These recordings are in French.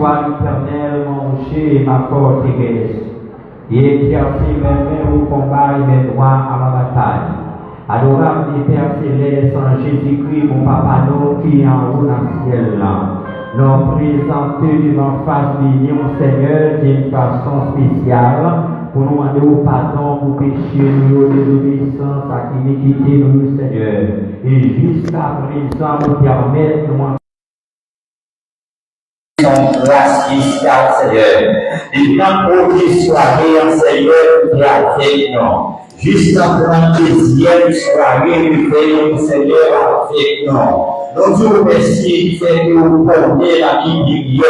toi l'Éternel, mon rocher et ma forteresse, et exercer mes mains au combat et mes droits à la bataille. Adorable et Père Céleste, en Jésus-Christ, mon Papa, nous qui est en haut dans le ciel là. Nous présentons devant face mignon, Seigneur, d'une façon spéciale, pour nous demander au pardon pour pécher, nous, désobéissance, à iniquité, nous, Seigneur. Et jusqu'à présent, nous permettre, nous, grâce spéciale, Seigneur. Et tant pour qu'il soit Seigneur, qui a fait nous. Juste après la deuxième soirée, nous veillons, Seigneur, avec nous. Nous vous remercions, Seigneur, pour porter la vie du Dieu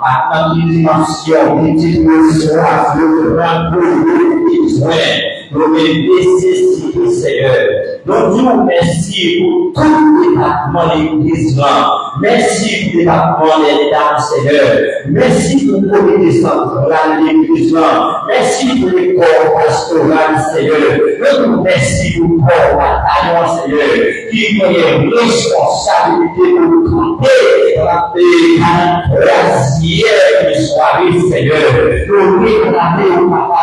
à la dimension qui nous soit le grand besoin, nos nécessités, Seigneur. Nous vous remercions pour tout le département de l'Église. Merci pour le département des dames, Seigneur. Merci pour le comité central de l'Église. Merci pour le corps pastoral, Seigneur. Nous vous remercions pour le corps bataillon, Seigneur, qui a une responsabilité pour nous traiter la troisième soirée, Seigneur. Nous réclamons au Papa,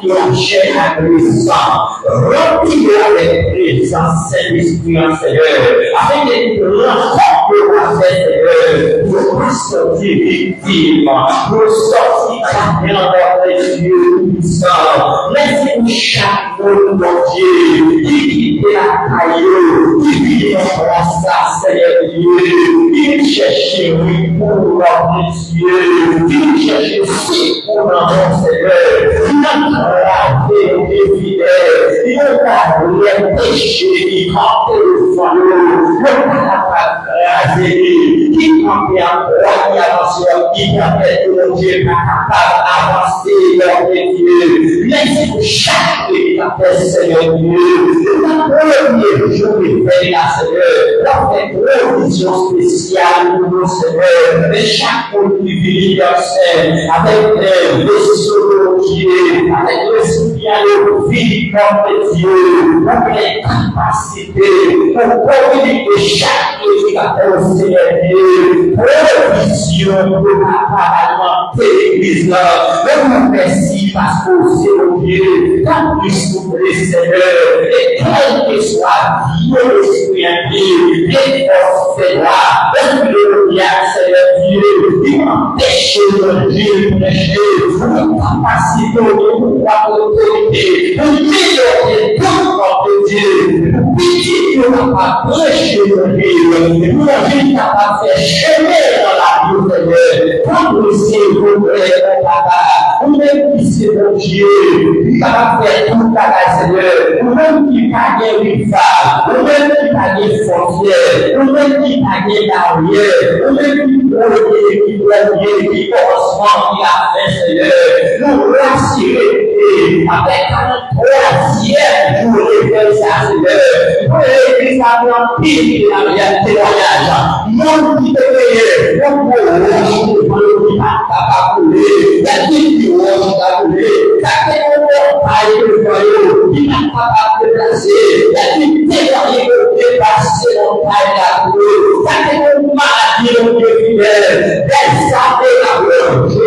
la chair à présent, remplie avec présence, Saint-Esprit, Seigneur, avec des rencontres, Seigneur, pour nous sortir victimes, pour nous sortir gagnants dans Dieu puissant. Merci pour chaque monde, mon Dieu, qui quitte la caillou, qui vit dans la place, Seigneur Dieu, qui cherche pour notre Dieu, qui cherche pour notre Seigneur, qui n'a pas été fidèle, qui n'a pas les péchés, qui compte le fond, qui n'a pas grâce, qui compte à croire, qui permet que mon Dieu soit capable d'avancer dans les dieux. Merci pour chaque étape, Seigneur Dieu. La première journée, Seigneur, la provision spéciale pour nous, Seigneur, de chaque individu avec les vaisseaux, avec le soutien de vie comme Dieu, avec les capacités, pour communiquer chaque éducateur, Seigneur Dieu, provision pour l'accompagnement de l'Église. Nous merci parce que c'est Dieu, tant plus souffler, Seigneur, et quel que soit Dieu, l'Esprit Dieu, les forces de là, Alléluia, Seigneur Dieu, qui m'empêche de Dieu, prêcher, une capacité de pouvoir autorité, une minorité de de Dieu, pitié de n'a pas prêché de Dieu, et nous n'avons pas fait chemin dans la vie, Seigneur, quand nous sommes vous papa, nous-mêmes qui sommes Dieu, qui va faire tout la Seigneur, nous-mêmes qui gagnons une femme, nous-mêmes qui gagnons frontière, nous-mêmes qui gagnons l'arrière, nous-mêmes qui brûlons, qui brûlons, qui correspondent, qui a fait, Seigneur, nous rassurer avec un troisième jour de ça, Seigneur, pour l'église a rempli la témoignage, non qui te paye, non pour le qui n'a pas coulé, la vie qui n'a pas coulé, la témoignage de foyer qui n'a pas déplacé, la vie qui n'a pas dépassé mon taille la coulée, la témoignage de fidèle, des années la rue,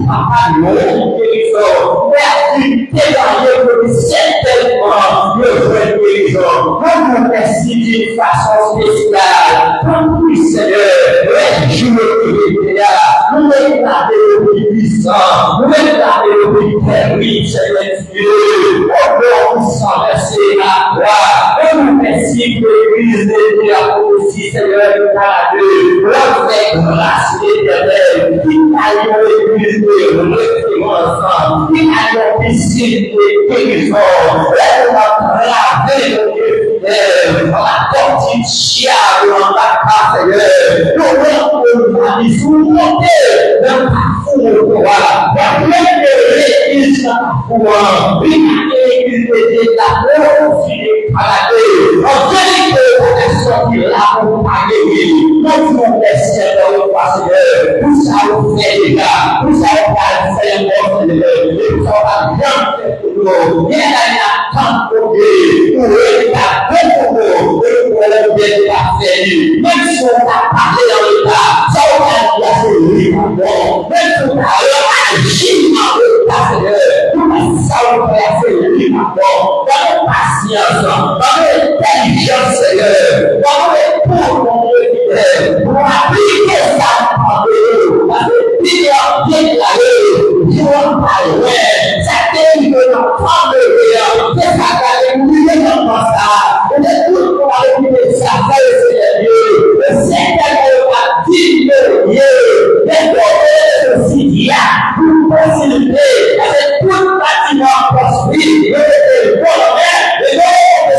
papa non, merci tellement certainement le vrai guérison. Nous merci d'une façon spéciale. Comme oui, Seigneur, les jours qui étaient là, nous réclamons le plus puissant, nous réclamons le plus terrible, Seigneur Dieu. Oh, nous sommes versés à toi. Nous merci que l'Église de Dieu a aussi, Seigneur, de la Dieu. Avec grâce éternelle, qui a l'Église de référence, qui a piscine de guérison, elle va braver le Dieu fidèle, la petite chiale en la Seigneur, nous allons nous monter dans ta foule, la pleine de l'église dans ta foule, l'église de la aussi paradis, en vérité, la sortie là pour pas guérir, nous nous laissons dans le Seigneur, nous allons faire des gars, nous allons faire des Seigneur, nous allons bien faire pour nous, bien attendre pour Dieu, pour même si on a parlé dans l'état, ça on a bon, même tout à l'heure, agis dans le Seigneur. Nous passons à faire le bon, dans la patience, dans l'intelligence, Seigneur, dans le pour mon Dieu, pour appliquer ça en eux, parce que Dieu a déclaré, Dieu a parlé, ça t'aime de l'entendre, c'est ça qu'a découvert dans ça, et de tout pour la république, ça fait le Seigneur, le Seigneur a dit que Dieu, les deux aussi, il y a une possibilité, parce que tout bâtiment construit, le bonheur, les deux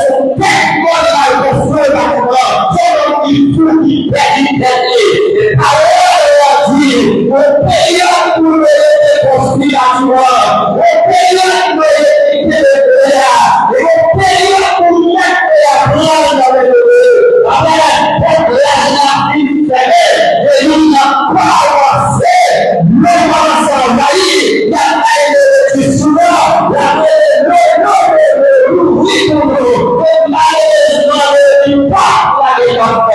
sont tellement mal construits, c'est donc il faut qu'il perdit les alors dit, le payant pour le construire bâtiment, le payant pour le et le payant pour mettre la plante dans le bébé. Amen. Donc l'argent il fait, et nous n'avons pas avancé, même en s'envahir, il y a du souvent, il y a oui pour nous, mais malheureusement, il pas la défense.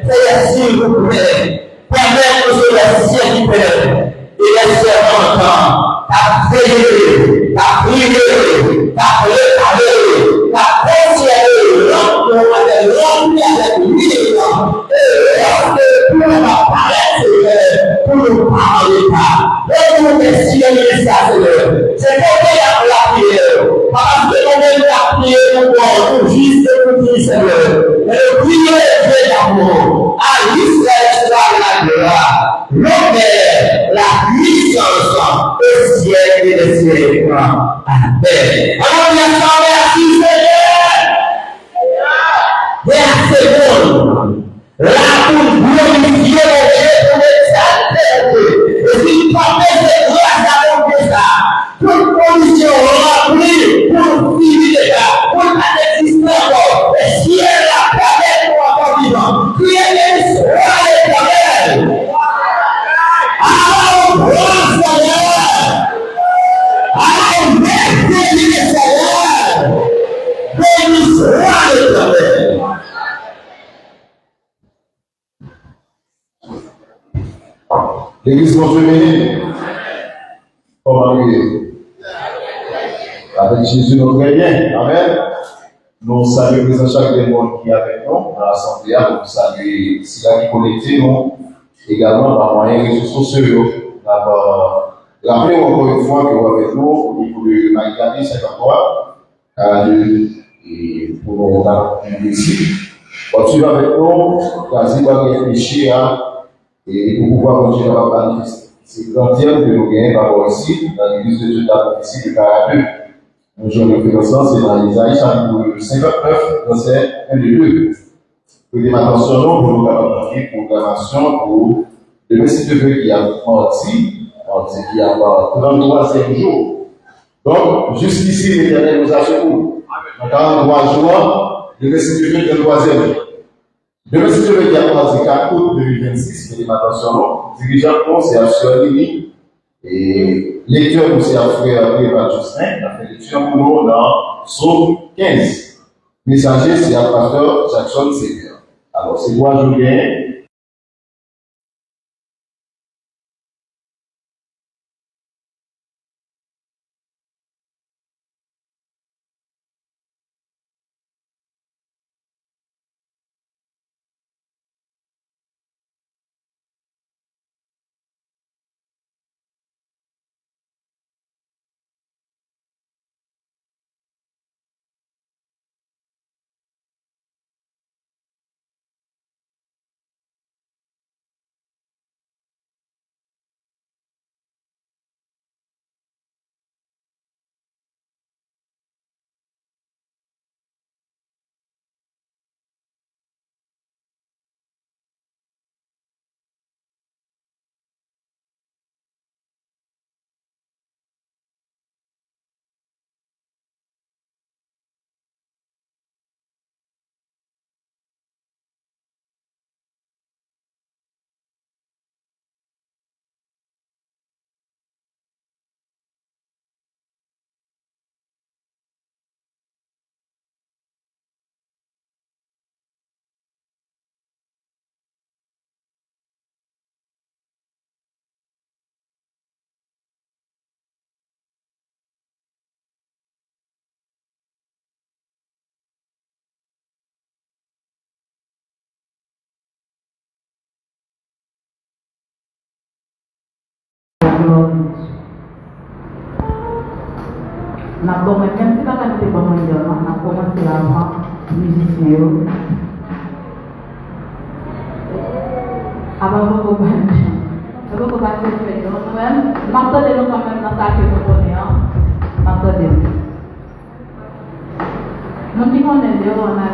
Seigneur, s'il vous plaît, permettez que le ciel du Père et les servants à prier, à prier, à réparer, à considérer l'homme avec lui, et pour apparaître, pour nous parler. Et nous merci et ça, Seigneur. C'est pour la prière. Parce que nous avons la prière pour juste pour dire, Seigneur. Et le prier est d'amour. À l'Israël sera la gloire, l'honneur, la puissance, au ciel et le ciel. Amen. Alors, nous sommes merci, Seigneur. Merci, bon. Là, pour glorifier le Dieu, pour l'exalter. Et si tu parles de grâce à mon Dieu, toute condition remplie pour finir les gars, pour la existence, et si elle a permis pour encore vivant, qui est le roi éternel. Alors, grand Seigneur, alors, merci Seigneur, béni soit l'éternel. L'église bonjour béni. Comment prier? Avec Jésus nous très bien. Amen. Nous saluons les chaque démon qui est avec nous dans l'assemblée. Nous saluons si la qui connecté nous également par moyen des réseaux sociaux. Rappelez-vous encore une fois que vous êtes avec nous au niveau de Maïkani 53 à 2 et pour nous rendre ici. Continuez avec nous, quasi pas réfléchir et pour pouvoir continuer à manifester. C'est grandiose que nous gagnons par rapport ici, dans l'église de Dieu ici de 42. Nous jouons le présent, c'est dans Isaïe chapitre 59, verset 1 et 2. Prenez attention, nous, pour nous capables de faire programmation pour le Messie de Dieu qui a menti, qui a 33e jour. Donc, jusqu'ici, l'Éternel nous a secouru. En 43 jours, le Messie de Dieu est le 3e jour. Le Messie de Dieu qui a commencé 4 août 2026, prenez attention, nous, dirigeant pour c'est à Suavini. Et lecture pour ces frères Préval Justin, la lecture pour nous dans Psaume 15. Messager, c'est à pasteur Jackson Seigneur. Alors, c'est moi, je viens. On a commencé, même si la qualité est pas mondiale, on a commencé à apprendre musiciens. Avant de commencer, avant de passer le fait, nous-mêmes, m'entendez-nous quand même dans ça que nous connaissons. M'entendez-nous. Nous qui connaissons, on a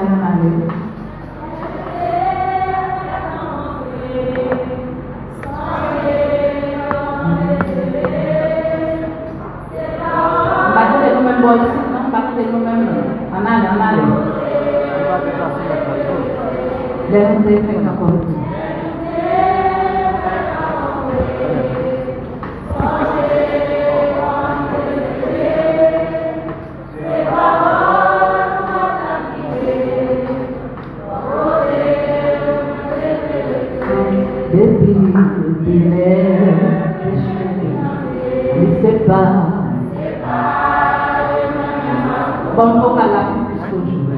Bon, faut qu'à la plus toujours.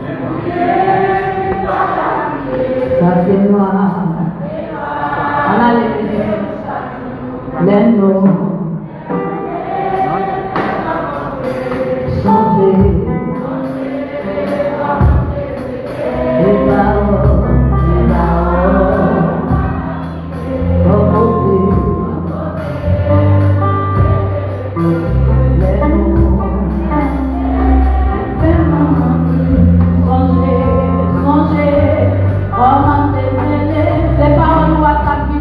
Ça c'est noir. On a les noms. Changer. Les paroles. C'est pas un loi qui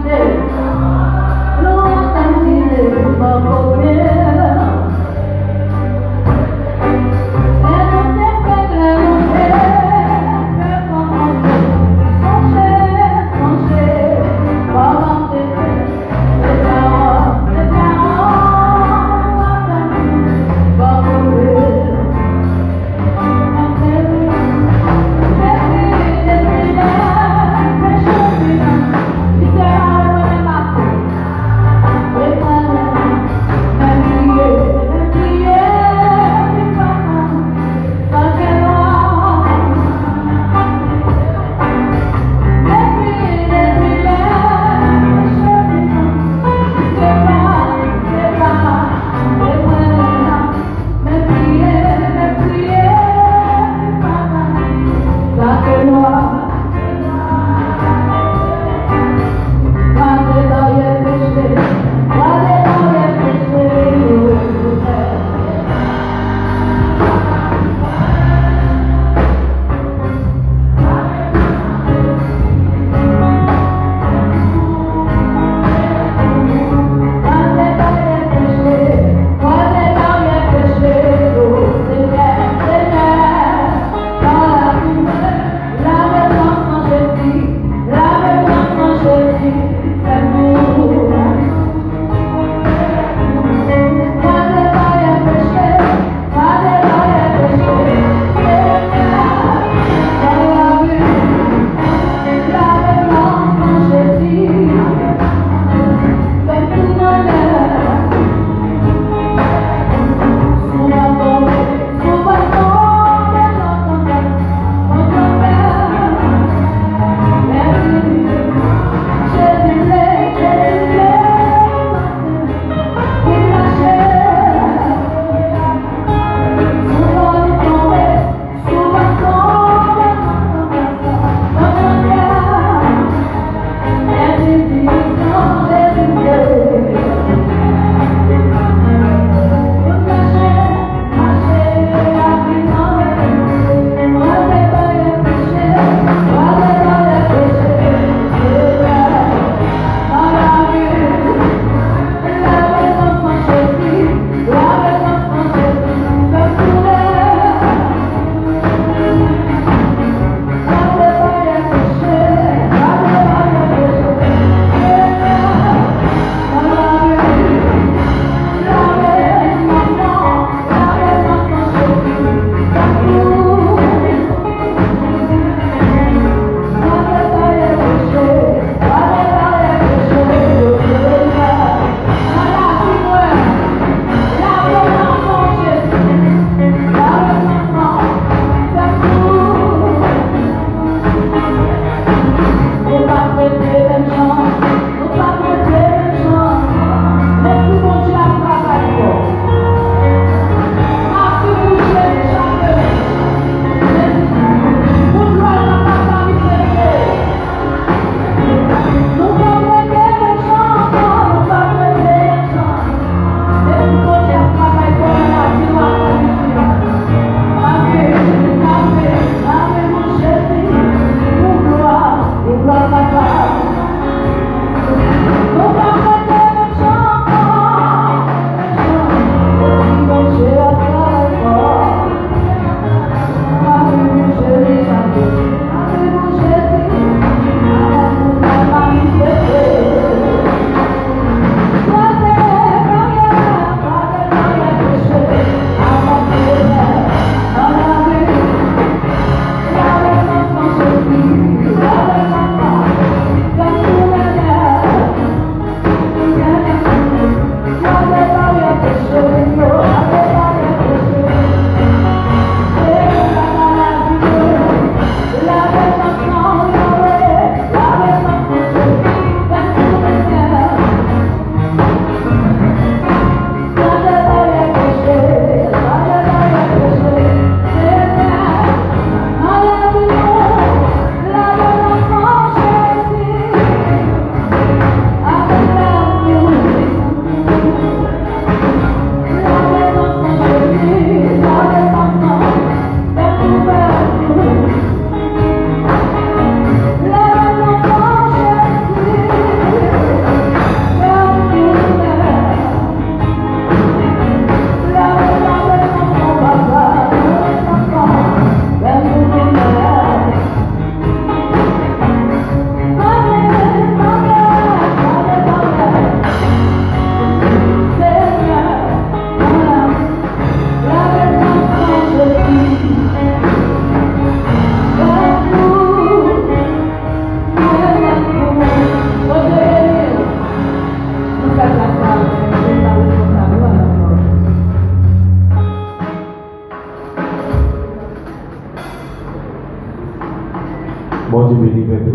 Bon Dieu béni, peuple.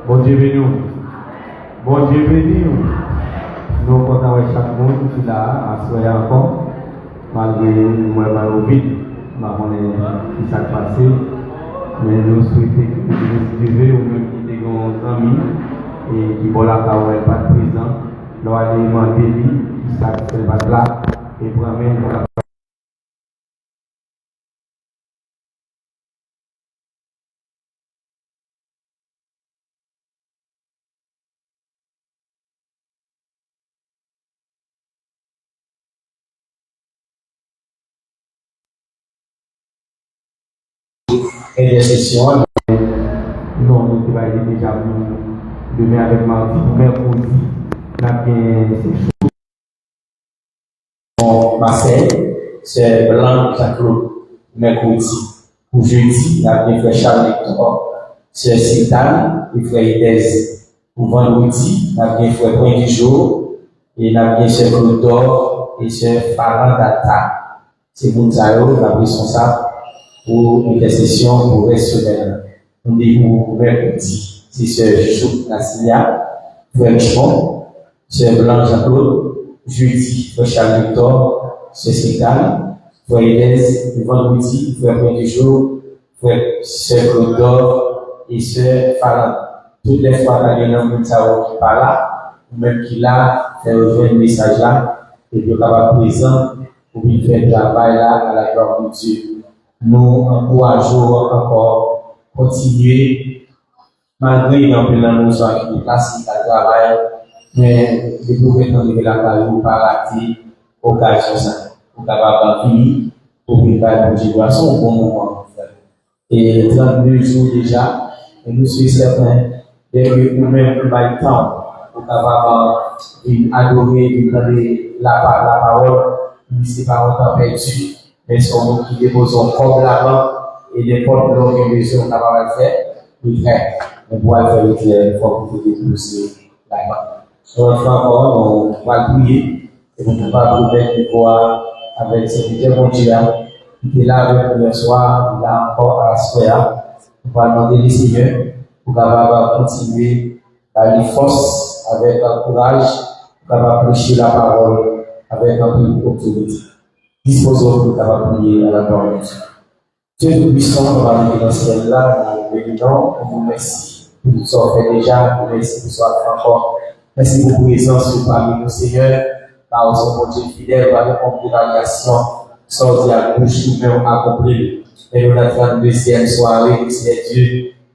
Bon Dieu béni. Bon Dieu béni. Nous comptons avec chaque monde qui l'a à soigner encore, malgré moi, mal au vide, on est qui s'est passé. Mais nous souhaitons que nous vivons ou même qui sont nos amis et qui vont la parole pas présent. Nous allons demander qui s'est là et vraiment la intercession. non, nous travaillons déjà demain avec mardi, mercredi, nous avons ces choses. Marseille, c'est Blanc Jean-Claude, mercredi. Pour jeudi, nous avons fait Charles Victor, c'est Citan, et frère Idez. Pour vendredi, nous avons fait Point du Jour, et nous avons fait Claude d'Or, et c'est Farah Data. C'est Mounzaro, la responsable pour intercession pour reste semaine. Nous découvrons mercredi, c'est Sœur Chou Nassilia, frère Richemont, Sœur Blanc Jean-Claude, jeudi, frère Charles Victor, Sœur Ségal, frère Idez, vendredi, frère Point du Jour, frère Sœur Claude d'Or et Sœur Farah. Toutes les fois qu'il y a un Mounzaro qui parle là, ou même qui l'a fait rejoindre le message là, et puis on va présent pour faire le travail là à la gloire de Dieu. Nous encourageons encore continuer, malgré un peu dans nos soins qui classique à travail, mais les gouvernements de la Paris n'ont pas raté l'occasion ça. Pour capable finir, pour préparer le situation au bon moment. Et 32 jours déjà, et nous sommes certains, dès que nous-mêmes nous avons le temps, pour capable adorer, la parole, nous ne sommes pas autant perdus. Mais sont nous qui déposons comme là-bas et les portes de l'organisation qu'on va faire, nous faire. On doit faire le clair, il faut que vous déposez là-bas. Sur notre encore, on va prier et on ne peut pas trouver une voix avec ce qui est bon Dieu qui est là avec nous le soir, là encore à la soirée. On va demander les Seigneurs pour qu'on continuer à les forces avec un courage, pour qu'on prêcher la parole avec un peu d'autorité. Disposons pour pouvoir prier à la gloire de Dieu. Dieu tout-puissant, on va arriver dans ce ciel-là, nous bénissons, on vous remercie pour tout ce qu'on fait déjà, on vous remercie pour ce qu'on fait encore. Merci pour vos présences parmi nous, Seigneur, par son bon Dieu fidèle, par les congrégation, sortir à bouche, nous-mêmes accomplir. Et nous avons une deuxième soirée, Seigneur Dieu,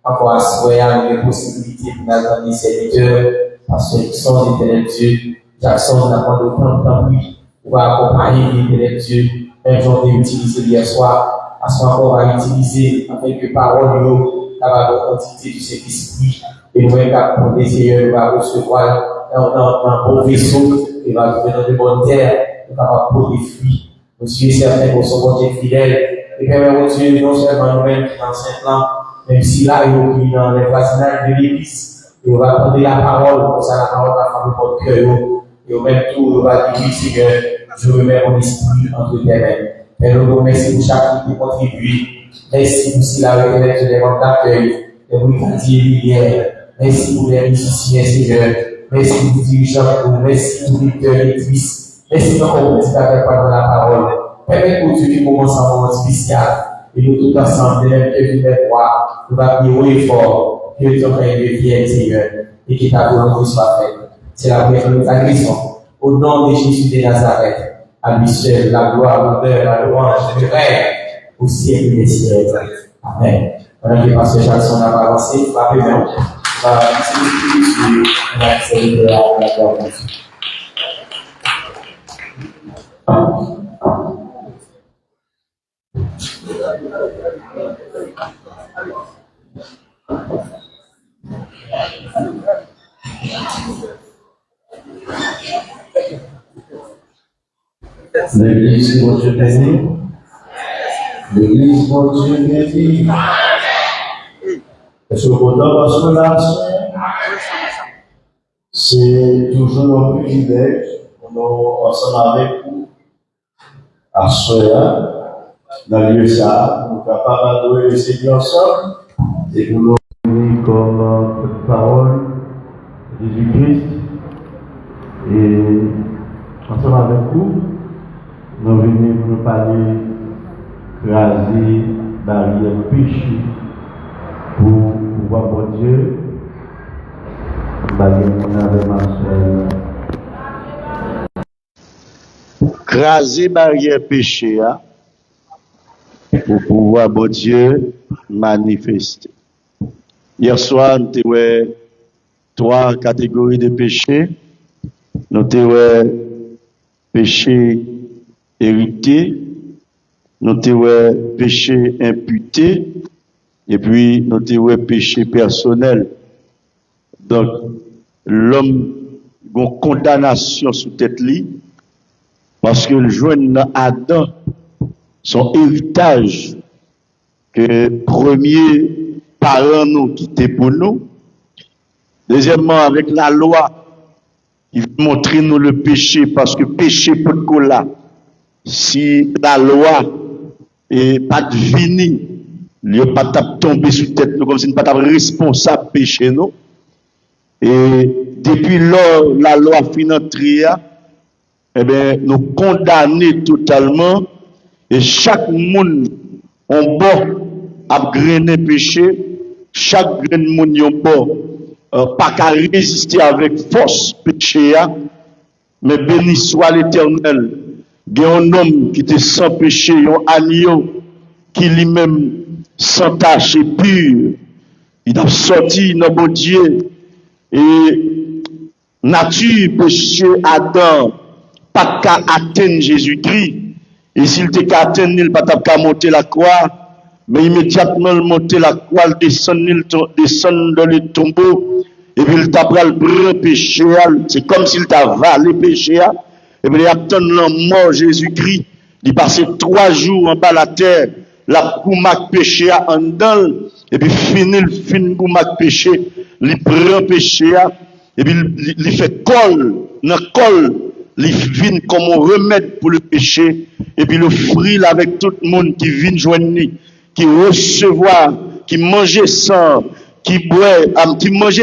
encore à soir, les possibilités pour nous attendre, Seigneur, parce que nous sommes l'éternel Dieu, Jackson n'a pas de temps, oui. On va accompagner les Dieu. Un jour d'utiliser hier soir, à ce moment on va utiliser avec les paroles, capable de quantité du Saint-Esprit. Et nous, pour les Seigneurs, nous va recevoir un bon vaisseau, et va trouver dans de bonnes terres, nous capable de des fruits. Nous sommes certains pour son bon Dieu fidèle. Et permettons Dieu, non seulement nous-mêmes qui dans Saint-Plan, même si là, il y a dans les voisinages de l'église, et on va prendre la parole, pour ça la parole va faire votre cœur. Et au même tour, on va dire, Seigneur, je remets mon esprit entre tes mains. Et nous vous remercions pour chaque qui contribue. Merci pour si la reconnaître des ventes d'accueil, des brigadiers hier. Merci pour les musiciens, Seigneur. Merci pour les dirigeants, merci pour les lecteurs et lectrices. Merci encore pour les avec par la parole. Permettez-nous Dieu qui commence un moment spécial. Et nous tous ensemble, de même que vous les voir, nous allons prier fort. Que ton règne devienne, Seigneur, et que ta volonté soit faite. C'est la prière de ta guérison. Au nom de Jésus de Nazareth, à lui seul, la gloire, l'honneur, la louange, le règne, au siècle des siècles. Amen. Pendant que Pasteur Jackson a avancé, rappelez-nous, on va accéder à la gloire de Dieu. L'église, mon Dieu béni. L'église, mon Dieu béni. Est-ce que vous dans la nation, c'est toujours un privilège pour nous ensemble avec vous, à soi, dans le lieu ça, nous sommes capables d'adorer le Seigneur ensemble et pour nous comme parole Jésus-Christ. Et ensemble avec vous, nous venons pour nous parler raser barrière péché pour pouvoir bon Dieu. Craser barrière péché pour pouvoir bon Dieu manifester. Hier soir, nous avons 3 catégories de péchés. Nous avons péché hérité, nous avons péché imputé, et puis nous avons péché personnel. Donc, l'homme a une condamnation sous tête li, parce que le joint Adam, son héritage, que premier parent nous qui était pour nous. Deuxièmement, avec la loi, il montre nous le péché, parce que péché peut être là. Si la loi n'est pas finie, il n'y a pas tomber sous tête nous, comme si nous pas responsable péché nous. Et depuis lors, la loi financière, eh bien, nous condamnons totalement, et chaque monde, on bon, a grainé péché, chaque grain de monde, on bon, pas qu'à résister avec force péché, mais béni soit l'Éternel. Il y a un homme qui était sans péché, un agneau, qui lui-même sans tache et pur, il a sorti dans bon Dieu. Et nature péché Adam pas qu'à atteindre Jésus-Christ. Et s'il était qu'à atteindre, il pas qu'à monter la croix, mais immédiatement il monter la croix, il descend dans le tombeau, et puis il t'a pris le péché, c'est comme s'il t'a valé le péché, et puis il attend la mort Jésus-Christ, il passait 3 jours en bas de la terre, la coumac péché en dedans, et puis fini le fin coumac péché, il prend péché, et puis il fait col, dans col, il vient comme un remède pour le péché, et puis le fruit avec tout le monde qui vient joindre, qui recevoir, qui mange sang, qui boit, qui mange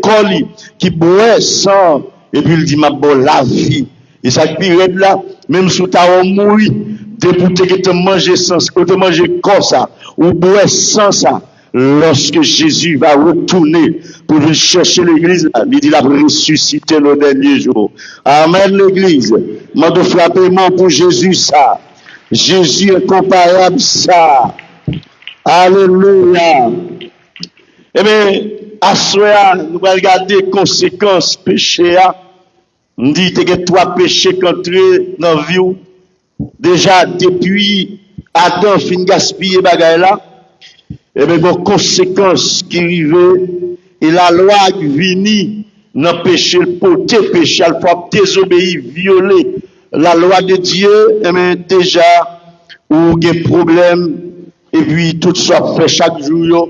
col, qui boit sang, et puis il dit ma bonne la vie. Et ça période là, même si tu as mouru, depuis que tu manges sang, que tu manges corps ça, ou bois sang ça, lorsque Jésus va retourner pour venir chercher l'église, il dit, il a ressuscité le dernier jour. Amen, l'église. Moi, de frapper pour Jésus, ça. Jésus est comparable, ça. Alléluia. Eh bien, à ce moment, nous allons regarder les conséquences péché. On dit que 3 péchés qu'entrés dans la vie. Déjà, depuis Adam fin gaspiller bagay là, et bien, les conséquences qui arrivent, et la loi qui vient dans péché, porter péché, il faut désobéir, violer la loi de Dieu, et bien, déjà, ou il y a des problèmes, et puis tout ça fait chaque jour,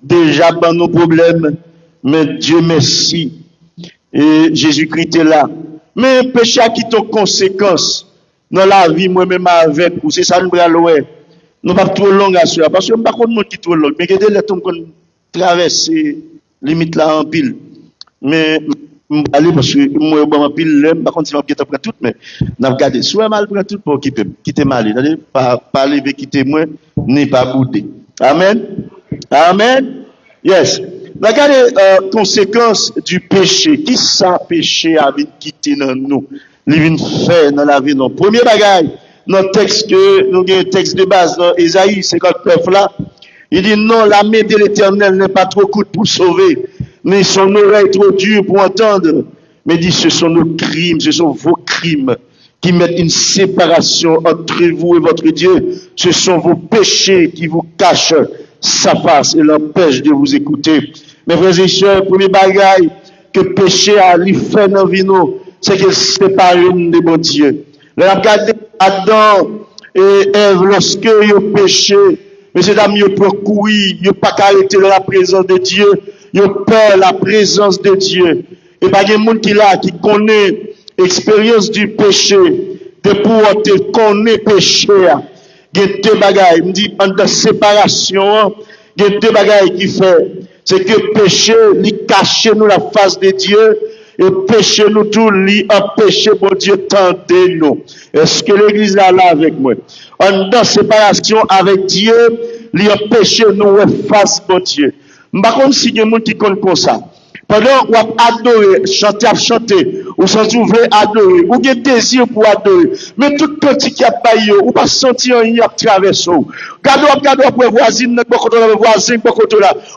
déjà, dans nos problèmes, mais Dieu merci, et Jésus-Christ est là. Mais péché qui a des conséquences dans la vie, moi-même avec vous, c'est ça nous allons nous pas trop long à cela, parce que je ne sais pas comment qui trop long, mais que les gens qui traversent limite là en pile. Mais je vais aller parce que moi, je en pile, je ne sais pas si je vais prendre tout, mais je vais regarder. Soit mal prendre tout pour quitter mal. C'est-à-dire, pas lever, quitter moi, ni pas bouder. Amen. Amen. Yes. Regardez les conséquences du péché. Qui ça péché a quitté dans nous? Il vient faire dans la vie. Premier bagage. Dans le texte que nous avons un texte de base dans Ésaïe 59 là, il dit non, la main de l'Éternel n'est pas trop courte pour sauver, ni son oreille trop dure pour entendre. Mais il dit ce sont nos crimes, ce sont vos crimes qui mettent une séparation entre vous et votre Dieu. Ce sont vos péchés qui vous cachent sa face et l'empêchent de vous écouter. Mes frères et sœurs, premier bagage que péché a lui fait dans vie nous, c'est qu'il sépare de bon Dieu. Regardez Adam et Ève lorsque ils ont péché, messieurs dames, ils ont courir, ils n'ont pas arrêté la présence de Dieu, ils ont peur la présence de Dieu. Et pas de monde qui là, qui connaît l'expérience du péché, de pouvoir te connaître péché. Il y a 2 bagailles, il me dit, en de séparation, il y a 2 bagailles qui fait. c'est que péché, lui cache nous la face de Dieu, et péché nous tout, lui empêche, bon Dieu, tenter nous. Est-ce que l'église est là avec moi? En dans séparation avec Dieu, lui empêche nous face, bon Dieu. Par contre, si il y a des gens qui comptent comme ça, pendant qu'on adore, chanter, ou sans ouvrir adorer, ou bien désir pour adorer, mais tout petit qui a paillé, ou pas sentir un y a traversé. Gardez pour voisine, voisin,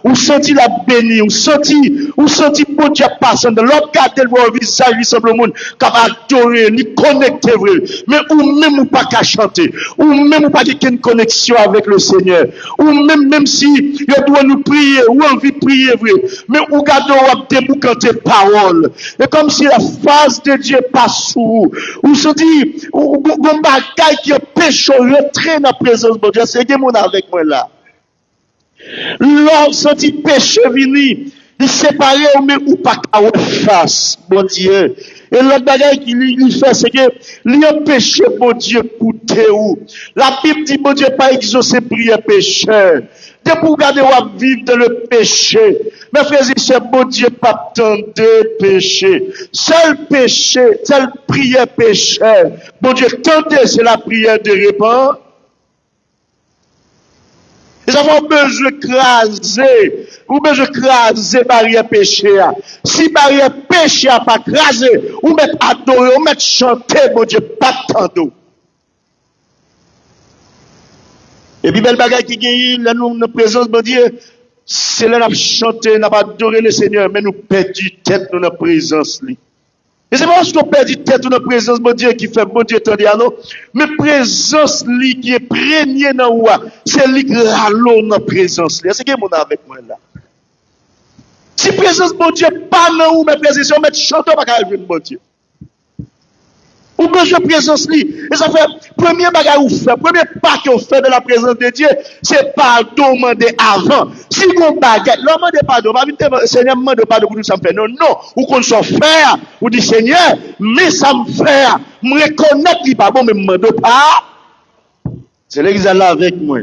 ou senti la béni, ou senti bon Dieu passant, l'autre garde le visage, il semble le monde, capable adorer, ni connecter vrai, mais ou même ou pas qu'à chanter, ou même ou pas qu'une connexion avec le Seigneur, ou même si, il doit nous prier, ou envie de prier vrai, mais ou gardez déboucanter parole. Et comme si la face de Dieu passe sous vous. Ou se dit, ou bagaille qui pêche au retrait dans la présence de Dieu. C'est que mon avec moi là. L'homme senti péché vini, il séparé ou pas qu'à face, bon Dieu. Et l'autre bagaille qu'il fait, c'est que il a péché, bon Dieu, coûté où. La Bible dit, bon Dieu, pas exaucer prière pécheur. De pour garder ou vivre dans le péché. Mes frères et sœurs, bon Dieu, pas tant de péché. Seul péché, seule prière pécheur. Bon Dieu, tenter, c'est la prière de repentance. Ils avons besoin de craser. Ou besoin de craser barrière péché. Si barrière péché n'a pas crasé, ou mettre adorer, ou mettre chanter, bon Dieu, pas tant d'eau. Et puis, belle bagaille qui gagne, là, nous, notre présence, bon Dieu, c'est là, nous chanter, nous pas adoré le Seigneur, mais nous perdons tête dans notre présence, lui. Et c'est pas parce qu'on perd tête dans notre présence, bon Dieu, qui fait bon Dieu, tandis à nous, mais présence, lui, qui est premier dans nous, c'est lui qui râle notre présence, lui. C'est ce que mon avec moi, là. Si présence, bon Dieu, pas dans nous, mais présence, on met chanter, pas qu'à arriver, bon Dieu. Ou besoin de présence li. Et ça fait, premier bagage ou fait, premier pas qu'on fait de la présence de Dieu, c'est pardon demander avant. Si on bagage, l'homme demande pardon, pas vite, Seigneur, demande pardon pour nous, ça me fait. Non, non. Ou qu'on soit faire, ou dit Seigneur, mais ça me fait, me reconnaître qu'il pas bon, mais me demande pas. C'est l'église là avec moi.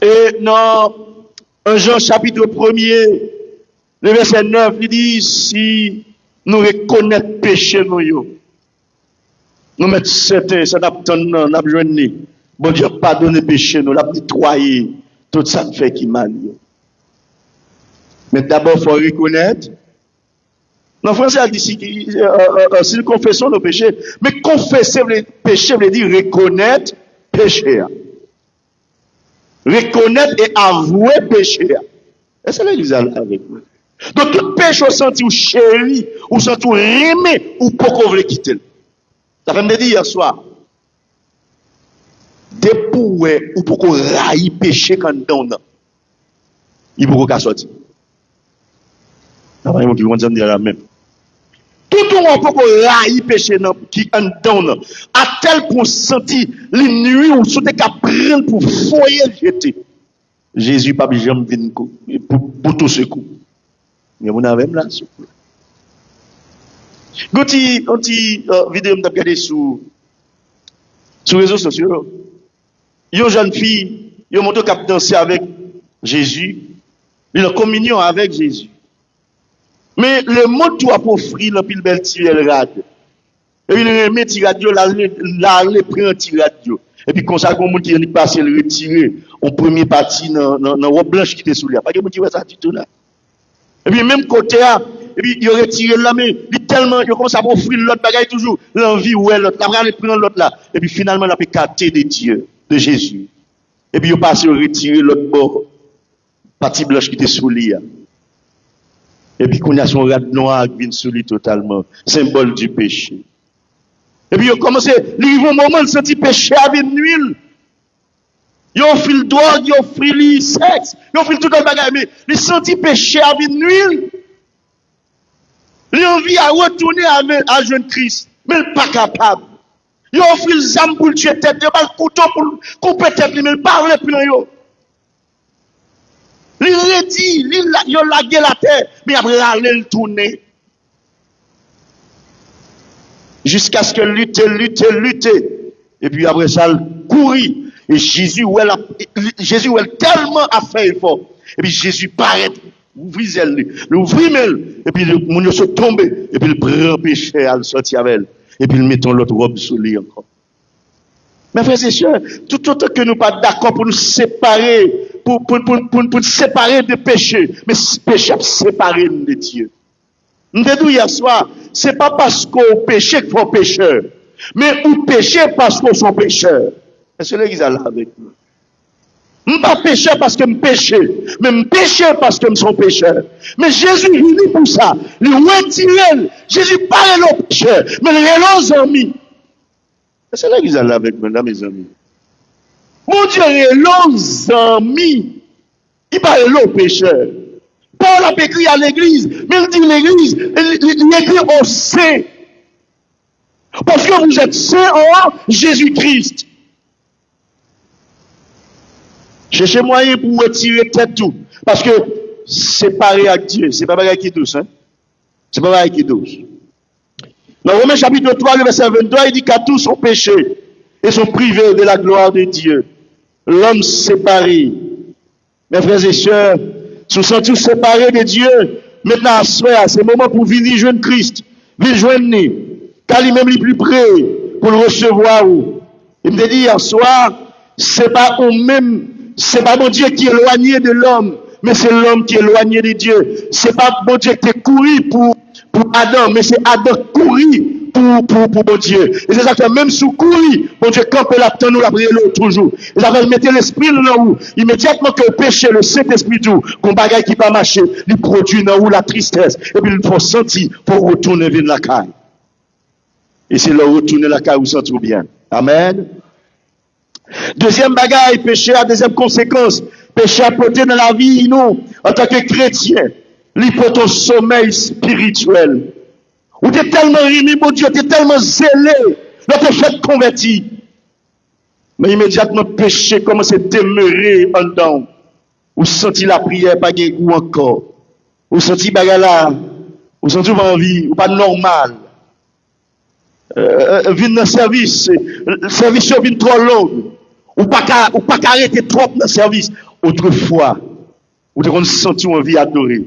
Et dans 1 Jean chapitre 1er, le verset 9, il dit, si nous reconnaître péché nous mettre certain ça n'a besoin de bon Dieu pardonner péché nous l'a nettoyer tout ça fait qui mal mais d'abord faut reconnaître en français elle dit si nous confessons nos péchés mais confesser le péché veut dire reconnaître péché reconnaître et avouer péché et c'est l'église avec nous. Donc, tout péché, ou senti ou chéri, ou senti ou aimé, ou pas qu'on veut quitter. Ça fait me dire hier soir. Depuis ou pour qu'on raille péché quand on a. Il faut qu'on sortir. Ça va qui vont dire la même. Tout le monde peut qu'on raille péché qui en donne. À tel qu'on sentit les nuits ou sous des cas prendre pour foyer jeter. Jésus pas jamais venu pour tout ce coup. Mais on a même là. Quand vidéo m'a regardé sur les réseaux sociaux, une jeune fille, une montre qui a dansé avec Jésus, il a communion avec Jésus. Mais le mot tout a offrir le pile belle tirel radio. Et il remet tir radio là il prend un tir radio. Et puis comme ça comme monde qui est passé le retirer en première partie dans robe blanche qui était sous lui. Pas que monde qui voit ça du tout là. Et puis même côté et puis il aurait tiré la main, il tellement il commence à offrir l'autre bagaille toujours l'envie ouais l'autre là aller prendre l'autre là et puis finalement il a capté de Dieu, de Jésus. Et puis il passe retirer l'autre bord partie blanche qui était sous lui. Et puis qu'on a son rad noir qui vient sous lui totalement, symbole du péché. Et puis il a commencé, il y a un moment de sentir péché avec nuit. Ils ont fait le drogue, ils ont fait le sexe, ils ont fait tout le bagage, mais ils sentent péché avec nuit. Ils ont envie à retourner à jeune Christ, mais ils ne sont pas capables. Ils ont fait les âmes pour le tuer tête, ils ont le couteau pour couper tête, mais ils ne parlent plus. Ils redit, ils ont lagué la terre, mais après ils le tourner. Jusqu'à ce que lutter. Et puis après ça, courir. Et Jésus, elle tellement a fait effort. Et puis Jésus paraît, ouvrit elle, l'ouvrit elle, et puis le monde se tombe, et puis il prend péché à le sortir avec elle. Et puis il met l'autre robe sous lui encore. Mes frères et sœurs, tout autant que nous pas d'accord pour nous séparer, pour nous séparer de péché, mais péché séparer nous de Dieu. Nous avons dit hier soir, c'est pas parce qu'on péché qu'il faut pécheur, mais on péché parce qu'on sont pécheurs. Est-ce que l'église est là avec nous? Je ne suis pas pécheur parce que je péché, mais je péché parce que je suis pécheur. Mais Jésus, il dit pour ça, il retire, Jésus parle aux pécheurs, mais il est aux amis. C'est là qu'ils sont là avec moi, mes amis. Mon Dieu, il est aux amis. Il parle aux pécheurs. Paul a écrit à l'église, mais il dit l'église, il écrit aux saints. Parce que vous êtes saints en Jésus-Christ. Cherchez moyen pour retirer tête tout. Parce que séparer avec Dieu, c'est pas pareil qui est douce. Hein? C'est pas pareil qui est douce. Dans Romains chapitre 3, le verset 23, il dit qu'à tous sont péchés et sont privés de la gloire de Dieu. L'homme séparé. Mes frères et sœurs, nous sommes tous séparés de Dieu. Maintenant, à ce moment, c'est le moment pour venir joindre Christ. Venir joindre nous. Car lui-même est plus près pour le recevoir. Il me dit hier soir, c'est pas nous-mêmes. C'est pas mon Dieu qui est éloigné de l'homme, mais c'est l'homme qui est éloigné de Dieu. C'est pas mon Dieu qui est couru pour Adam, mais c'est Adam couru pour mon Dieu. Et c'est ça que même sous couru, mon Dieu campe la temps nous la prière toujours. Et ça va mettre l'esprit là où, immédiatement que le péché, le Saint-Esprit tout, qu'on bagaille qui pas marcher, il produit dans où la tristesse. Et puis il faut sentir, il faut retourner vers la caille. Et c'est là retourner la caille où ça tout bien. Amen. Deuxième bagaille, péché a deuxième conséquence. Péché a porté dans la vie, nous, en tant que chrétien, l'hypothèse sommeil spirituel. Ou t'es tellement rimé, mon Dieu, t'es tellement zélé, là t'es fait converti. Mais immédiatement, péché commence à demeurer en dedans. Ou senti la prière, pas de goût encore. Ou senti bagarre ou senti pas envie, ou pas normal. Vin dans le service vient trop long. Ou pas arrêter trop dans le service. Autrefois, ou te senti envie d'adorer.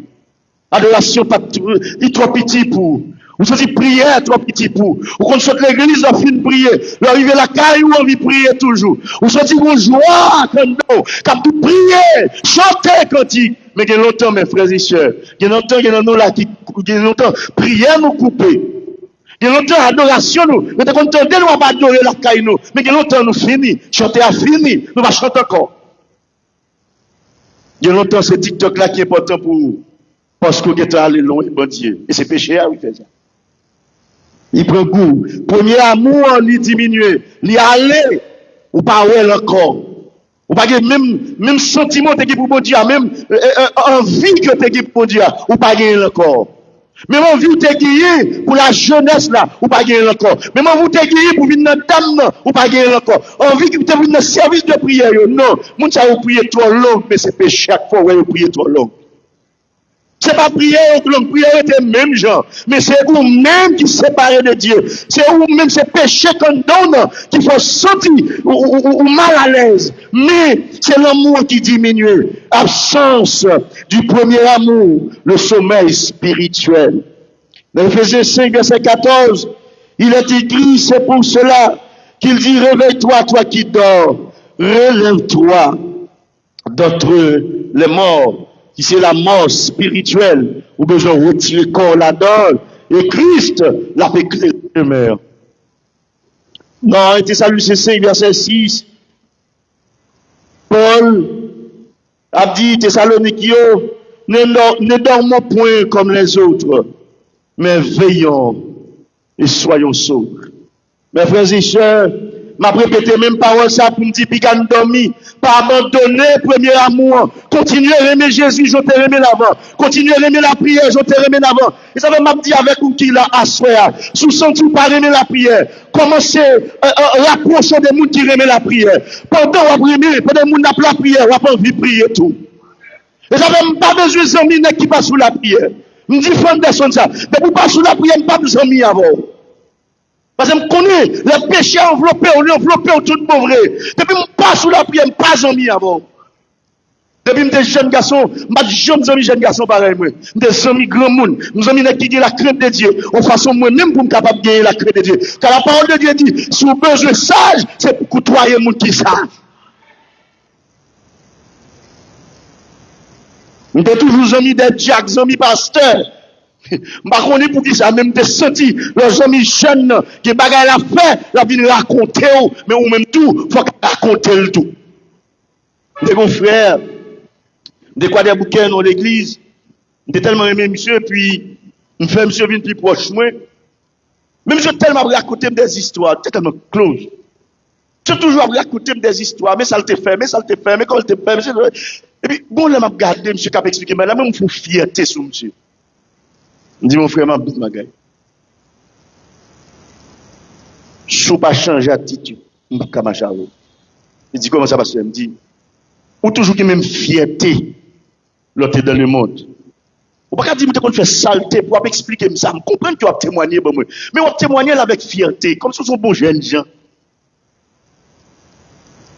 Adoration pas trop petit pour. Ou senti prière trop petit pour. Ou quand sort l'église, on finit prier. L'arriver la caille ou envie prier toujours. Ou senti qu'on joie comme nous, comme tout prier, chanter cantique. Mais il y a longtemps, mes frères et sœurs, il y a longtemps là qui, il y a longtemps, prière nous couper. Il y a longtemps, adoration nous. Mais quand on nous va pas adorer la caille nous. Mais il y a longtemps, nous fini. Chanter a fini. Nous va chanter encore. Il y a longtemps, c'est TikTok là qui est important pour nous. Parce qu'on est allé loin, bon Dieu. Et c'est péché, oui, fait ça. Il prend goût. Premier amour, il diminue. Il allé, ou pas ouais encore. Ou pas même sentiment que pour bon Dieu, même envie que tu pour Dieu, ou pas gagner encore. Même envie que tu gagné pour la jeunesse là, ou pas gagner encore. Même envie que tu gagné pour venir dans dame, ou pas gagner encore. Envie que tu venir dans service de prière, non. Moun ça ou prier trop long, mais c'est péché chaque fois où prier trop long. C'est pas prière longue, prière était même genre, mais c'est vous-même qui séparez de Dieu. C'est vous-même, c'est péché qu'on donne, qu'il faut sentir ou mal à l'aise. Mais c'est l'amour qui diminue. Absence du premier amour, le sommeil spirituel. Dans Ephésiens 5, verset 14, il est écrit, c'est pour cela qu'il dit, réveille-toi, toi qui dors, relève-toi d'entre les morts. Qui c'est la mort spirituelle, ou besoin de retirer le corps là-dedans, et Christ l'a fait créer de mer. Dans Thessaloniciens 5, verset 6, Paul a dit, Thessalonikiens, ne dormons point comme les autres, mais veillons et soyons sobres. Mes frères et sœurs, m'a répété même parole ça pour me dire, puis qu'on dormi, pas abandonner premier amour, continuer à aimer Jésus, je t'ai aimé l'avant, continuer à aimer la prière, je t'ai aimé l'avant. Et ça veut m'a dit avec vous qui l'a assoya, sous senti pas aimer la prière, commencez à rapprocher des gens qui aiment la prière. Pendant vous aimer, pendant que vous n'avez pas la prière, vous n'avez pas envie de prier tout. Et ça veut pas besoin d'amis qui passent sous la prière. Je dis, fondation ça, mais pour pas sous la prière, pas besoin d'amis avant. Parce que je connais les péchés enveloppés, on est enveloppé tout de bon vrai. Depuis que je passe sous la prière, je ne pas amis avant. Depuis que je suis jeune garçon, je suis jamais jeune garçon pareil. Je suis amis grand monde. Nous sommes qui ont la crainte de Dieu. En façon moi-même pour me capable de gagner la crainte de Dieu. Car la parole de Dieu dit, si vous avez besoin de sage, c'est pour côtoyer les gens qui savent. Je suis toujours amis des diacres, amis pasteurs. Je ne sais pas pour qui ça, même des senti, leurs amis jeunes, qui bagaille la fait, la vie raconter, mais ou même tout, il faut raconter le tout. Mes bons frères, de quoi des bouquins dans l'église, je tellement aimé monsieur, puis je fais monsieur venir plus proche de moi. Mais monsieur tellement raconté des histoires, tellement close. Je toujours raconter des histoires, mais ça le te fait, mais comment le te fait, monsieur. Et puis, bon, là, m'a regardé, monsieur, qui a expliqué, mais là, même, il faut fierté sur monsieur. Je dis, mon frère, m'a dit, ma gars. Je ne pas changer d'attitude. Je ne vais pas marcher. Il dit, comment ça va se faire? Il me dit, ou toujours qui même fierté, l'autre dans le monde. Ou pas dire, qu'on fait saleté pour expliquer ça. Je comprends que tu as témoigné, mais on témoigné avec fierté, comme si ce sont bons jeunes gens.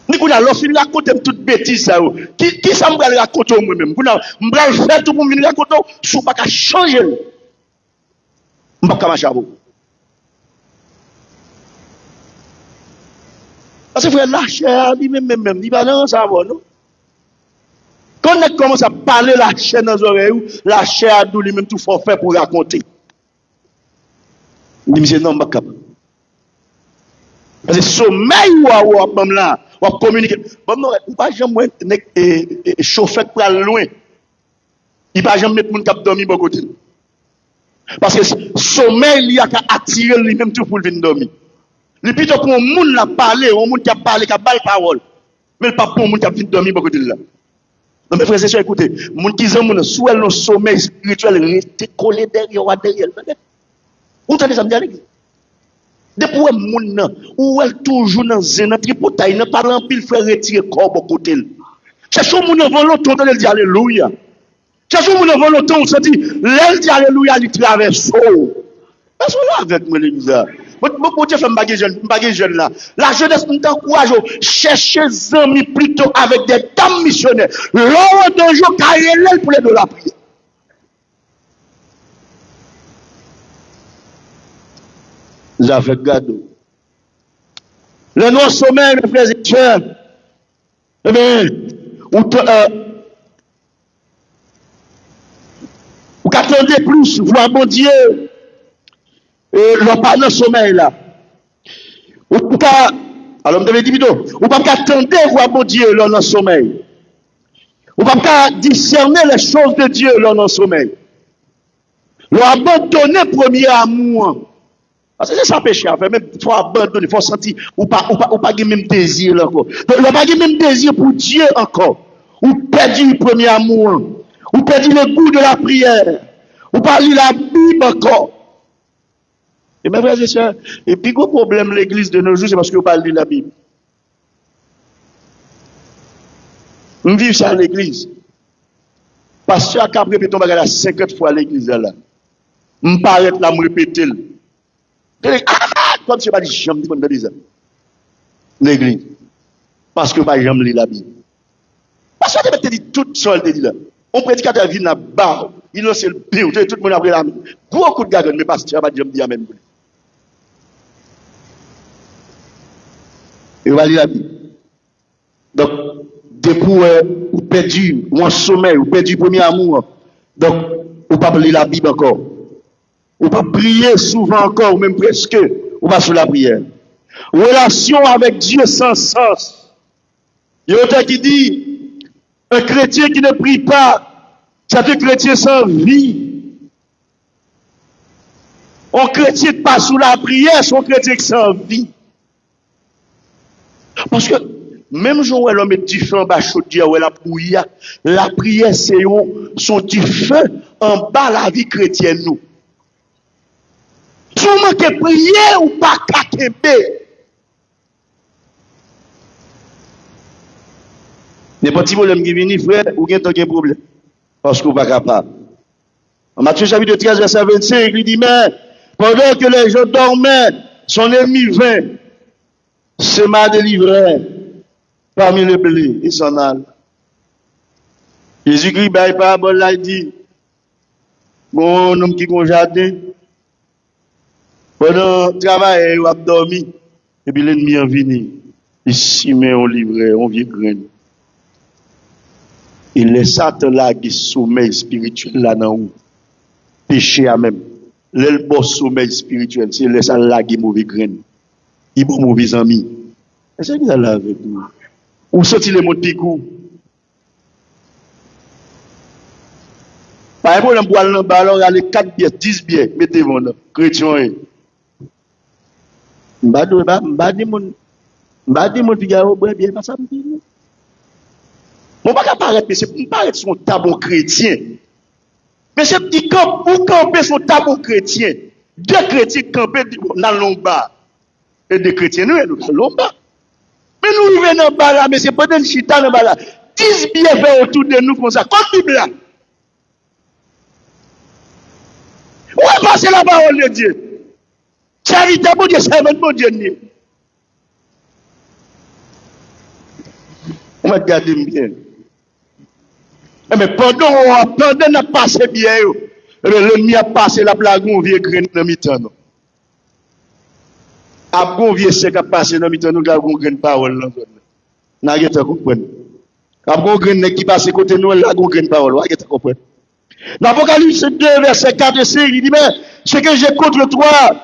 Ni qu'on a l'offre, il raconte toute bêtise ça. Qui ça me raconte moi-même? Je vais faire tout pour me raconter, je ne vais pas changer. Je ne vais pas marcher. Parce que frère, la chair, lui-même, il va dans ça, non? Quand on commence à parler la chair dans les oreilles, la chair a lui-même tout forfait pour raconter. Il dit, non, je ne vais pas capable. Parce que sommeil ou là, ou communiquer. Bon, non, ou pas jamais chauffer pour aller loin. Il va jamais mettre mon cap dormir bon côté. Parce que sommeil, il y a qu'à attirer lui-même tout pour venir dormir. Le plutôt pour un monde la parler, un monde qui a parlé, qui a balle parole. Mais pas pour un monde qui a venir dormir bon côté là. Non, mes frères et sœurs, écoutez, mon qui ont soit le sommeil spirituel, rester collé derrière. Vous entendez ça me dire? Depuis que moun ou elle toujours dans un tripotaille, n'a pas rempli le frère retirer corps au côté. Cherchons moun avant longtemps, elle dit alléluia. Cherchons moun avant longtemps, on se dit, elle dit alléluia, il traverse. Parce que là, avec moi, l'église, mon Dieu fait m'baguer jeune là. La jeunesse nous encourage, chercher des amis plutôt avec des dames missionnaires. L'heure d'un jour, carrément pour les de la prière. J'avais gado. Le noir sommeil, mes frères et sœurs. Eh bien, ou qu'attendez plus, voir mon Dieu, le pas dans le sommeil là. Ou pas, alors, je me dis, ou pas qu'attendez voir mon Dieu dans le sommeil. Ou pas discerner les choses de Dieu dans le sommeil. Ou abandonner premier amour. Parce que c'est ça péché, en fait, même il faut abandonner, il faut sentir, ou pas même désir là encore. Donc, on pas même désir pour Dieu encore. Ou perdre le premier amour, ou perdre le goût de la prière, ou pas lire la Bible encore. Et mes frères et sœurs, et puis gros problème l'église de nos jours, c'est parce qu'on parle de la Bible. On vit ça à l'église. Pasteur a répété ton bagage 50 fois à l'église là. On paraît là, me répéter. Comme si je ne dis jamais de l'église. Parce que pas jamais la Bible. Parce que tu dit tout seul, tu dit là. On prédicateur vient là-bas, il lance le pied, tout le monde a pris la main. Beaucoup de gars, mais parce que tu pas jamais dit amen. Et on va lire la Bible. Donc, depuis ou perdu, ou en sommeil, ou perdu le premier amour. Donc, on pas lire la Bible encore. Ou pas prier souvent encore, ou même presque, ou pas sur la prière. Relation avec Dieu sans sens. Il y a autant qui dit, un chrétien qui ne prie pas, c'est un chrétien sans vie. Un chrétien pas sous la prière, c'est un chrétien sans vie. Parce que, même jour où l'homme est du feu en bas chaudière, où la prière c'est son du feu en bas la vie chrétienne nous. Souvent que prier ou pas kakebe. Les petits problèmes qui viennent, frère, ou bien aucun problème. Parce qu'on n'est pas capable. En Matthieu chapitre 13, verset 25, il dit, mais pendant que les gens dormaient, son ennemi vint, c'est m'a délivré parmi les blés, il s'en a. Jésus-Christ, bah, il parabole là, il dit, bon homme qui a un jardin, pendant le travail, il a dormi, et puis l'ennemi est venu, il s'y met au livret, on vient graine. Il laisse Satan là qui sommeil spirituel là dans où péché à même. Le bon sommeil spirituel, c'est laisse là qui mauvais graine. Il bon mauvais ami. Est-ce qu'il est là avec nous? Où sorti le mot picou? Par exemple, on boit le ballon, il y a les 4 bières, 10 bières, mettez-vous là, chrétien. M'badi mon Figaro, bien, pas ça, on va pas paraître, mais c'est pour paraître son tabou chrétien. Mais c'est petit camp, pour camper son tabou chrétien. 2 chrétiens campés dans l'omba. Et 2 chrétiens, nous dans l'omba. Mais nous venons dans le bas là, mais c'est pas d'un chita dans le bas là. 10 bien fait autour de nous comme ça, comme Bible là. Où est passé la parole de Dieu? Charité, bon Dieu, servant, bon Dieu. On va garder bien. Mais pendant qu'on a passé bien, l'ennemi a passé la blague, on vient graine dans le mi-temps. Après, on vient sec à passer dans le mi-temps, nous avons graine parole. Nous avons compris. Après, on graine qui passe côté nous, nous avons graine parole. Nous avons compris. Dans l'Apocalypse 2, verset 4 et 5, il dit, mais ce que j'ai contre toi,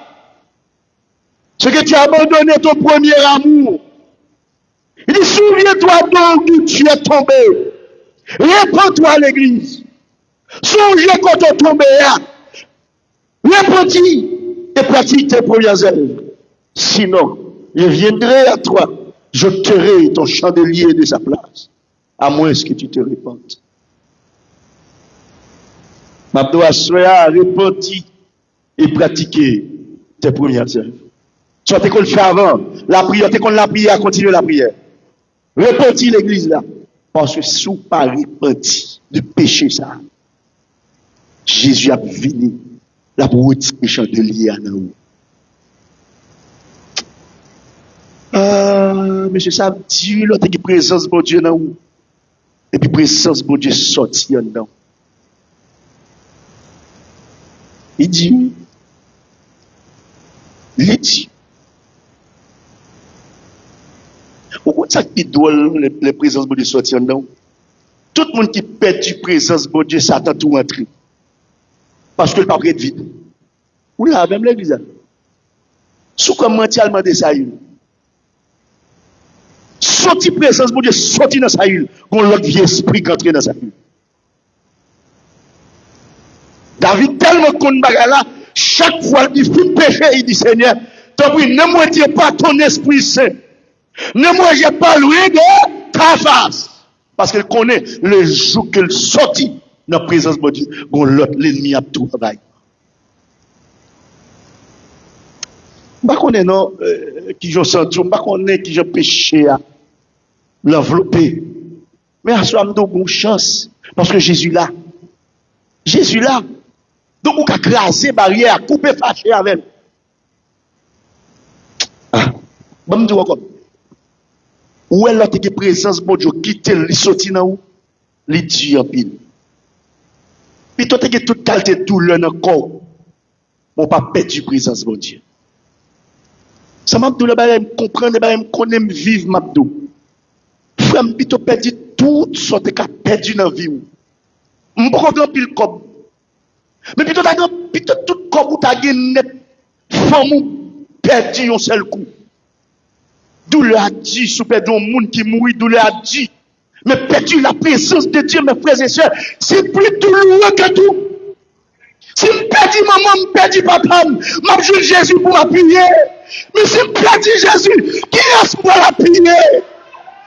c'est que tu as abandonné ton premier amour. Il dit, souviens-toi donc d'où tu es tombé. Répands-toi à l'église. Songez quand on tombé là. Répands-toi et pratique tes premières œuvres. Sinon, je viendrai à toi, je t'aurai ton chandelier de sa place, à moins que tu te répandes. M'abdou Assoya, répandu et pratiquer tes premières œuvres. Tu as qu'on le fait avant, la prière, tu qu'on la prière, continue la prière. Répandu l'église là. Parce que sous pas repenti de péché ça, Jésus a venu la route de chandelier à nous. Mais c'est ça, Dieu, l'autre qui présence de Dieu dans nous. Et puis présence de Dieu sorti en dedans. Il dit, pourquoi ça qui doit les présences de Dieu sortir en dedans? Tout le monde qui perd du présence de Dieu, ça t'a tout rentré. Parce que le papier est vide. Ou là, même l'église. Sous comme mentialement de ça, sorti présence de Dieu, sorti dans sa île, qu'on l'autre vieux esprit qui entre dans sa île. David tellement qu'on bagarre là, chaque fois qu'il fait péché, il dit Seigneur, tant pis, ne moitié pas ton esprit saint. Ne moi pas loin de ta face. Parce qu'il connaît le jour qu'il sortit dans la présence de Dieu, qu'on l'autre, l'ennemi a tout travail. Je ne sais pas qui je sens, je ne sais pas qui je péché à l'envelopper. Mais à ce moment-là, on a une chance. Parce que Jésus là. Jésus là. Donc, on a crasé barrière, coupé, fâché avec. Ah, bon, je dis encore. Où est l'autre qui présence, bon Dieu, quitte, il sorti dans où? Il dit en pile. Puis toi, tu as toute qualité de douleur dans le corps. On pas perdre présence, bon Dieu. Ça m'a dit, je comprends, je connais, je vivre, m'a dit. Frère, je peux perdre toutes sortes de cas perdus dans la vie. Je ne peux pas pile comme. Mais plutôt, tout comme tu as gagné, femme perdu un seul coup. Douleur a dit, sous perdu un monde qui mourit, douleur a dit. Mais perdu la présence de Dieu, mes frères et sœurs, c'est plus douloureux que tout. Si je perds maman, je perds papa, je joue Jésus pour m'appuyer. Mais si je perds Jésus, qui est-ce pour l'appuyer?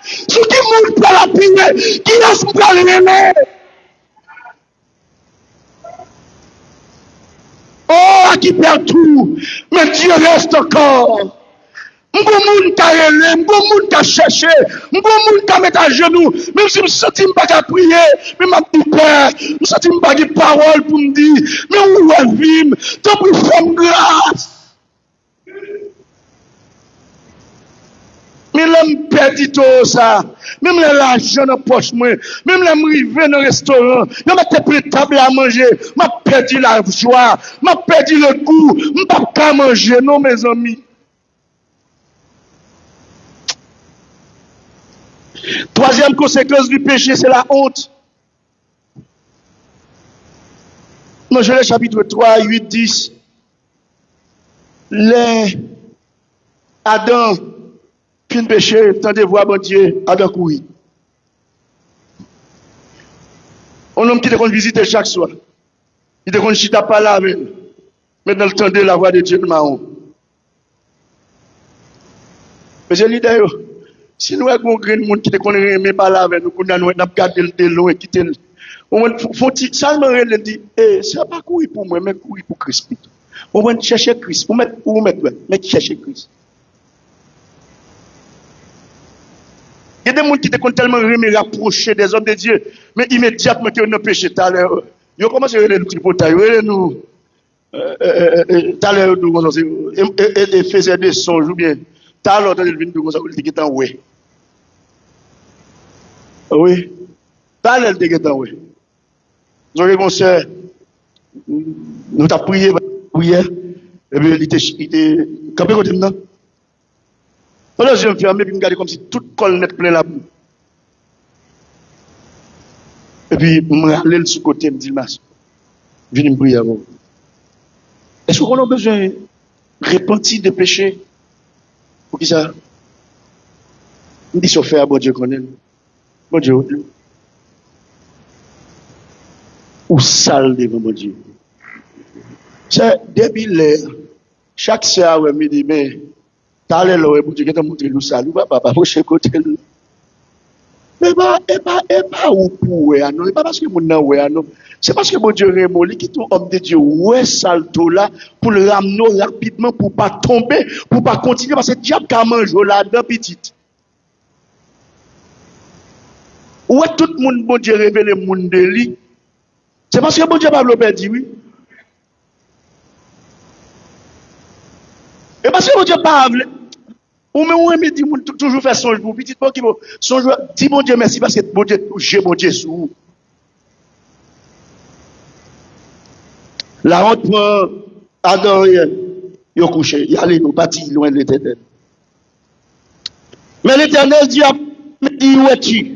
Si qui est pour l'appuyer, qui est-ce pour l'aimer? Oh, qui perd tout, mais Dieu reste encore. M'gon moun ka relé, m'gon moun ka chercher, m'gon moun ka mettre à genoux, même si je sens pas qu'à prier, mais m'a dit père, je sens pas de parole pour me dire, mais où est vim, tant pour faire grâce. Mais l'homme perdu tout ça. Même l'argent dans la poche, même l'arrivée dans le restaurant, je mets plein de table à manger, m'a perdu la joie, m'a perdu le goût, je ne peux pas manger, non, mes amis. Troisième conséquence du péché, c'est la honte. Dans Genèse chapitre 3, 8, 10, les Adam, fin péché, tant de voir bon Dieu, Adam courir. Un homme qui te visiter chaque soir, il te chita pas là avec, maintenant le temps de la voix de Dieu de Mahon. Mais j'ai l'idée, si nous avons un monde qui te connaît même pas là avec nous, nous avons gardé le loin, quitter le. Faut-il seulement le dire, c'est pas courir pour moi, mais courir pour Christ. On va chercher Christ, mais chercher Christ. Il y a des gens qui te tellement rapprocher des hommes de Dieu, mais immédiatement qu'ils ont péché, tout à l'heure, ils commencent à regarder le tripotaille, nous, tout à l'heure, nous, et faisaient des songes, ou bien, tout à l'heure, ils viennent nous dire qu'ils sont ouais. Oui, tout à l'heure, ils disent ouais. Nous avons conseillé, nous avons prié, et puis il était campé côté de nous. Pendant que je me ferme, puis je me regarde comme si tout le col net plein la boue. Et puis, je me râle sur le côté, je me dis, viens me prier avant. Est-ce qu'on a besoin de repentir de péché? Pour qui ça? Il dit, fait à bon Dieu qu'on aime. Bon Dieu, ou sale devant mon Dieu. C'est depuis l'air. Chaque soir, je me dis, mais, t'as l'air là, pour Dieu, qui t'a montré nous salut, papa, pour chez côté. Mais pas ou pour, non, pas parce que mon nom, non. C'est parce que mon Dieu rémoli, qui ton homme de Dieu, ouais, salto là, pour le ramener rapidement, pour pas tomber, pour pas continuer, parce que le diable a mangé là-dedans, petite. Ouais, tout le monde, bon Dieu révèle le monde de lui. C'est parce que bon Dieu Pablo dit oui. Et parce que bon Dieu Pablo, ou même on me dit toujours faire songe pour petit pas qui vont songe dis bon Dieu merci parce que bon Dieu j'ai bon Dieu sur vous. La honte prend Adam il est couché, il allait au parti loin de l'Éternel. Mais l'Éternel dit où es-tu?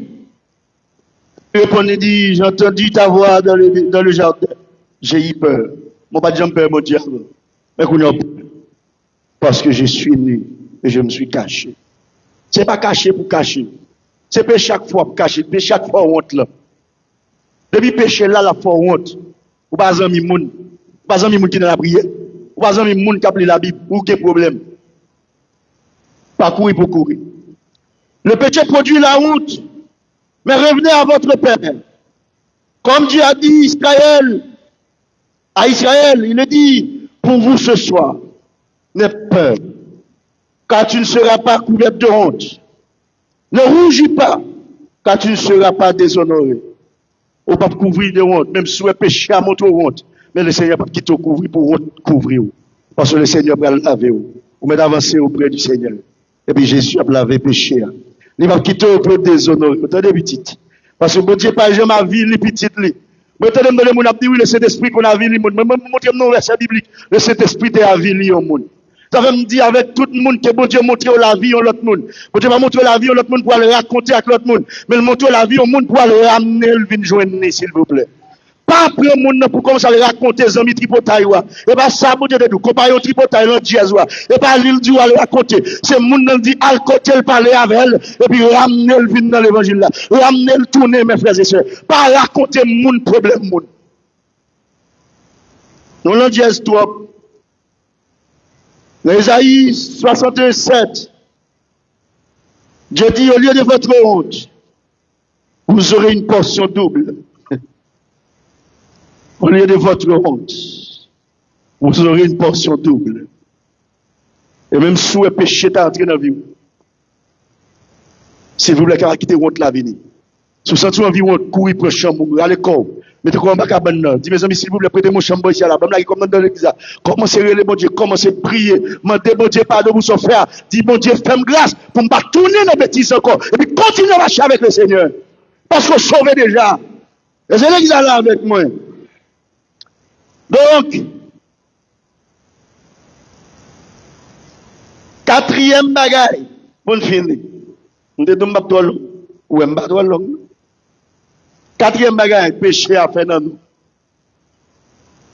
Il répond, il dit, j'ai entendu ta voix dans le jardin. J'ai eu peur. Mon pas de peur, mon Dieu. Mais qu'on a peur. Parce que je suis né et je me suis caché. C'est pas caché pour cacher. C'est pas chaque fois pour cacher. C'est chaque fois honte là. Depuis péché là, la fois honte. Ou pas un moun. Ou pas un moun qui dans la prière. Ou pas un moun qui a pris la Bible. Ou quel problème. Pas courir pour courir. Le péché produit la honte. Mais revenez à votre Père. Comme Dieu a dit à Israël, il a dit, pour vous ce soir, n'aie peur, car tu ne seras pas couvert de honte. Ne rougis pas, car tu ne seras pas déshonoré. On ne peut pas couvrir de honte, même si on péché à montre honte. Mais le Seigneur ne peut pas te couvrir pour couvrir. Parce que le Seigneur va laver. Vous mettez avancer auprès du Seigneur. Et puis Jésus a lavé péché. Il va quitter au peu déshonoré. Vous entendez, petite? Parce que bon Dieu, pas jamais ma vie, les petites. Vous entendez, le monde a dit, oui, le Saint-Esprit qu'on a vu, le monde. Mais montrez-moi un verset biblique. Le Saint-Esprit est à vie, au monde. Ça veut me dire avec tout le monde que bon Dieu montre la vie à l'autre monde. Bon Dieu va montrer la vie à l'autre monde pour aller raconter avec l'autre monde. Mais il montre la vie au monde pour aller ramener le vin joindre, s'il vous plaît. Pas après le monde pour commencer à raconter les amis tripotailles. Et pas ça, bon Dieu de nous. Comparer au tripotaille, le dièse. Et pas l'île du à raconter. C'est le monde qui dit, à côté, le parler avec elle. Et puis ramener le vin dans l'évangile là. Ramener le tourner, mes frères et sœurs. Pas raconter mon problème, monde. Nous l'en dièse trop. Ésaïe 67. Dieu dit, au lieu de votre honte, vous aurez une portion double. Au lieu de votre honte, vous aurez une portion double. Et même si vous péché d'entrer dans la vie, si vous voulez quitter honte la vie, si vous sentez envie de courir pour le champ, à l'école, Mettez quoi en bas à bonne. Dis mes amis, s'il vous plaît, prêtez mon chambre ici à la bonne. Là, comme dans l'église. Commencez à relire mon Dieu, commencez à prier. Mandez mon Dieu pardon pour son frère. Dis mon Dieu, fais-moi grâce pour ne pas tourner dans les bêtises encore. Et puis continuez à marcher avec le Seigneur. Parce qu'on sauve déjà. Et c'est l'église là avec moi. Donc, quatrième bagaille, pour finir. On te donne pas trop long. Ou pas trop long. Quatrième bagaille, péché à faire dans nous.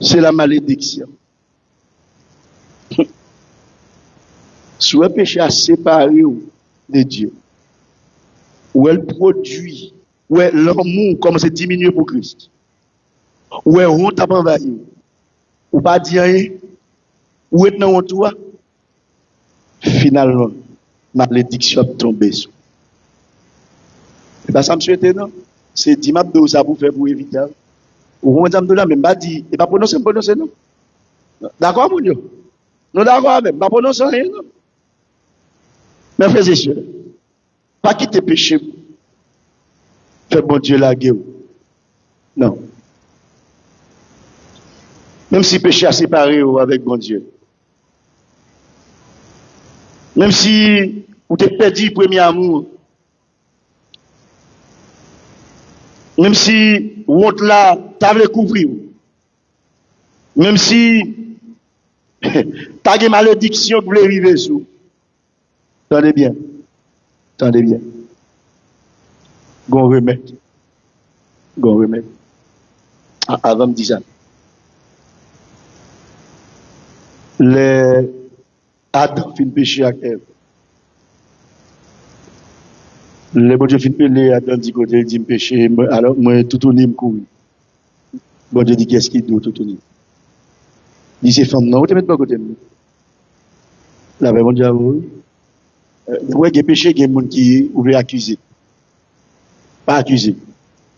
C'est la malédiction. Si un péché a séparé de Dieu, ou elle produit, ou l'amour commence à diminuer pour Christ, ou honte a envahi, ou pas dire rien, ou est dans honte, finalement, malédiction tombe sur. Et bien ça me souhaite, non? C'est 10 map de ça pour faire pour éviter. Ou on dit là, même pas dit, et pas prononcer, non. D'accord, mon Dieu? Non, d'accord, même, pas prononcer rien, non. Mais frères et sœurs, pas quitter péché, faire bon Dieu la guerre. Non. Même si péché a séparé avec bon Dieu. Même si vous t'es perdu premier amour. Même si honte là, t'as voulu couvrir. Même si t'as des malédictions qui voulaient arriver sur. Tendez bien. Tendez bien. Gon remède. Gon remède. Avant de dire ça. Les Adam fin péché avec Ève. Le bon Dieu fin péché, Adam dit côté, il dit péché, alors moi tout au nez me couru. Bon Dieu dit qu'est-ce qu'il doit tout au nez. Il dit c'est femme, non, vous te mettez pas côté de nous. Là, bon Dieu, ouais, il y a péché, il y a des gens qui veulent accuser. Pas accuser.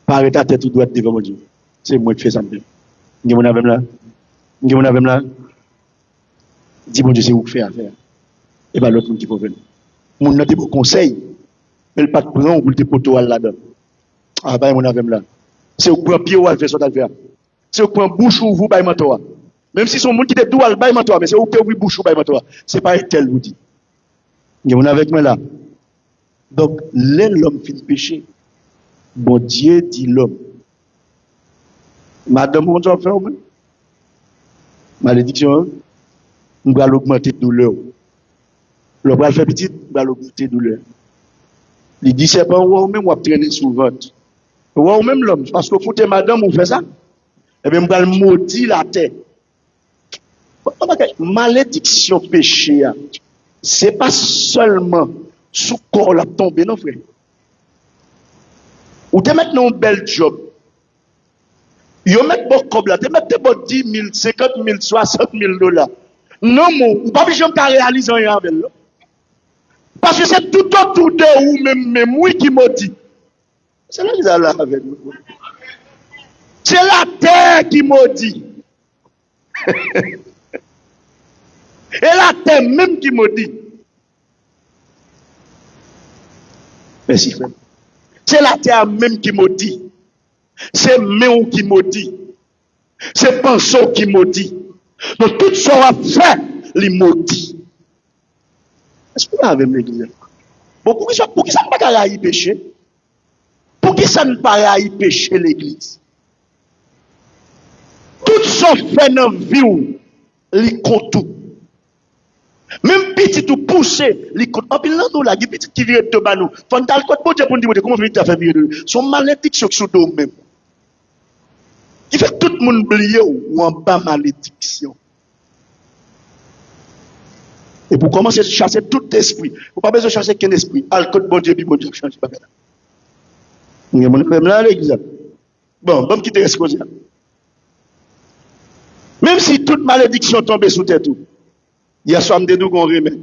Pas arrêter la tête tout droit devant mon Dieu. C'est moi qui fais ça. Il y a mon avec là. Il y a mon avec là. Dis bon Dieu, c'est vous qui faites affaire. Et pas l'autre monde qui peut venir. Mon n'a des bons conseils. Mais le pas de prendre pour le poteau là-dedans. Ah, bah, mon avec là. C'est vous prendre pied ou à faire ça faire. C'est vous prendre bouche ou vous, bah, mentor. Même si son monde qui est doual, bah, mentor, mais c'est vous qui ouvrez bouche ou bah, mentor. C'est pas tel vous dit. Il y a mon avec moi là. Donc, l'homme fait péché. Bon Dieu dit l'homme. Madame, mon Dieu, fait ou malédiction, on va augmenter la douleur. Le bras fait petit, on va augmenter la douleur. Il dit, c'est pas ou même, on va traîner sous le ventre. Ou même l'homme, parce que foutez madame, on fait ça. Eh bien, on va maudire la terre. Malédiction, péché, c'est pas seulement sous corps la tombe, non, frère. Ou te mettre un bel job. Yo met bon comme là, te mettre bon 10 000, 50 000, 60 000 $. Non, ou pas besoin de réaliser rien avec là. Parce que c'est tout autour de vous, même oui qui maudit. C'est là qu'ils allaient avec nous. C'est la terre qui maudit. Et la terre même qui maudit. Merci, frère. C'est la terre même qui maudit. C'est même qui maudit. C'est pensons qui maudit. Donc tout ce qu'on a fait, les maudit. Est-ce que vous avez l'église? Bon, pour qui ça ne peut pas y pécher? Pour qui ça ne peut pas y pécher l'église? Tout ce qu'on fait dans la vie, les compte tout. Même petit tout poussé, les compte. En plus, là, nous, là, les petits qui viennent de banou. Faut dans le code pour dire comment vous faire virer de son malédiction sur nous même. Il fait tout le monde oublier ou en bas malédiction. Et pour commencer à chasser tout esprit, vous pas besoin de chasser qu'un esprit. Al code bon Dieu, puis bon Dieu change pas. Vous avez mon là l'église. Bon qui te reste comme même si toute malédiction tombe sous tête tout. Il y a somme de nous qu'on remède.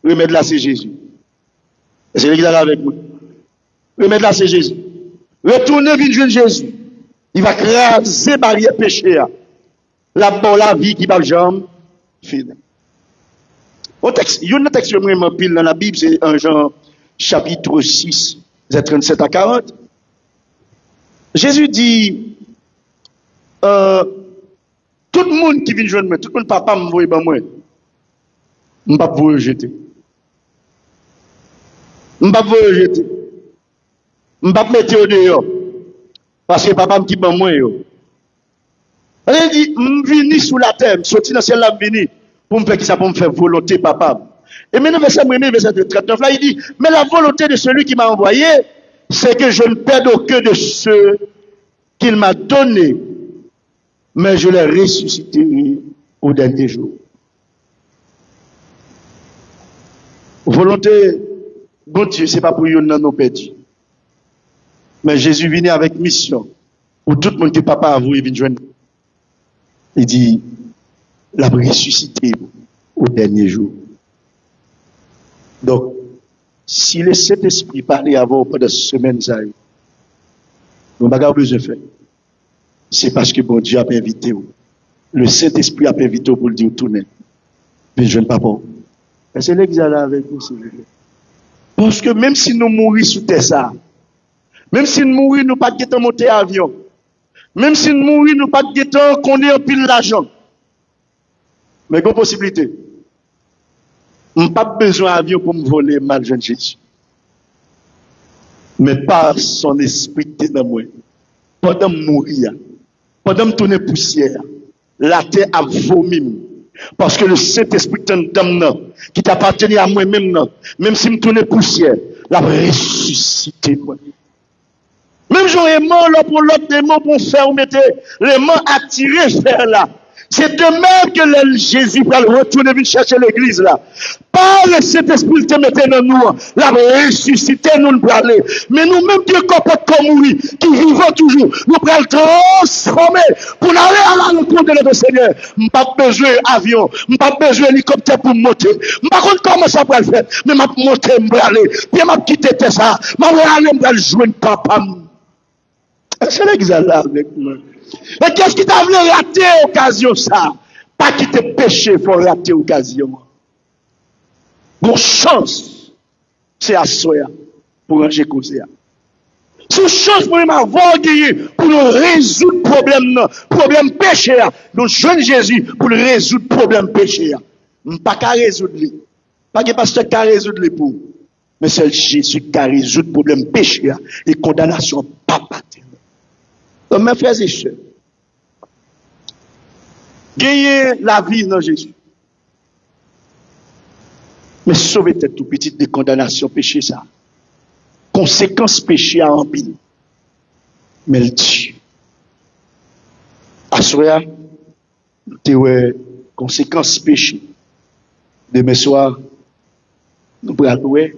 Remède là c'est Jésus. C'est l'église là avec nous. Remède là c'est Jésus. Retournez vers Jésus. Il va craser barrière péché. La vie qui va jamais finir. Au texte, il y a un texte vraiment pile dans la Bible, c'est un Jean chapitre 6, verset 37 à 40. Jésus dit, tout le monde qui vient joindre moi, tout le monde papa me voit moi. Je ne vais pas vous rejeter. Je ne vais pas vous rejeter. Je ne vais pas mettre au dehors. Parce que papa me dit moi. Il dit, je viens sur la terre, je sorti dans le ciel, je viens pour me faire qui ça, pour me faire volonté, papa. Et maintenant, verset 39, là, il dit, mais la volonté de celui qui m'a envoyé, c'est que je ne perde aucun de ceux qu'il m'a donné, mais je les ressusciterai au dernier jour. Volonté, bon Dieu, ce n'est pas pour nous non perdus. Mais Jésus vient avec mission, où tout le monde que papa a voulu venir joindre. Il dit, la ressuscité au dernier jour. Donc, si le Saint-Esprit parlait avant pendant cette semaine, nous n'avons pas besoin de faire. C'est parce que bon Dieu a invité vous. Le Saint-Esprit a invité vous pour le dire tourner. Mais je ne pas bon. C'est l'examen avec vous, s'il vous plaît. Parce que même si nous mourons sous terre, ça, même si nous mourons, nous ne pas guetter monter à avion. Même si nous mourons, nous ne pas guetter qu'on ait un pile d'argent. Mais il y a une possibilité. Je n'ai pas besoin d'avion pour me voler mal, jeune Jésus. Mais par son esprit qui est dans moi, pendant que je mourir, pendant que je tourne poussière, la terre a vomi. Parce que le Saint-Esprit qui t'appartenait à moi-même, même si je tourne poussière, l'a ressuscité. Même j'aurais mort là pour l'autre démon pour faire mettre les mains attirées vers là. C'est de même que Jésus va retourner venir chercher l'église là. Par le Saint-Esprit te mettait dans nous, la ressuscité nous pour aller. Mais nous-mêmes qui comportons comme mourir, qui vivons toujours, nous prenons le transformer pour aller à la rencontre de notre Seigneur. Je n'ai pas besoin d'avion, je n'ai pas besoin d'hélicoptère pour monter. Je ne sais pas comment ça peut le faire, mais je vais monter, je vais aller. Puis je vais quitter ça, je vais aller, je vais jouer papa. C'est l'examen avec moi. Mais qu'est-ce qui t'a voulu rater l'occasion ça? Pas quitter péché, il faut rater l'occasion. Bon chance, c'est à soi pour ranger cause. C'est chance pour nous avoir gagné, pour nous résoudre le problème péché. Nous jouons Jésus pour résoudre le problème péché. Pas qu'à résoudre lui. Pas que pasteur qu'à résoudre lui pour. Mais c'est Jésus qui a résoudre le problème péché et condamnation papa. Donc, mes frères et sœurs, gagner la vie dans Jésus. Mais sauver tête tout petite de condamnation péché ça. Conséquence péché à empile. Mais le Dieu. Assoya, tu ouais conséquence péché. Demain soir, nous pourrons louer.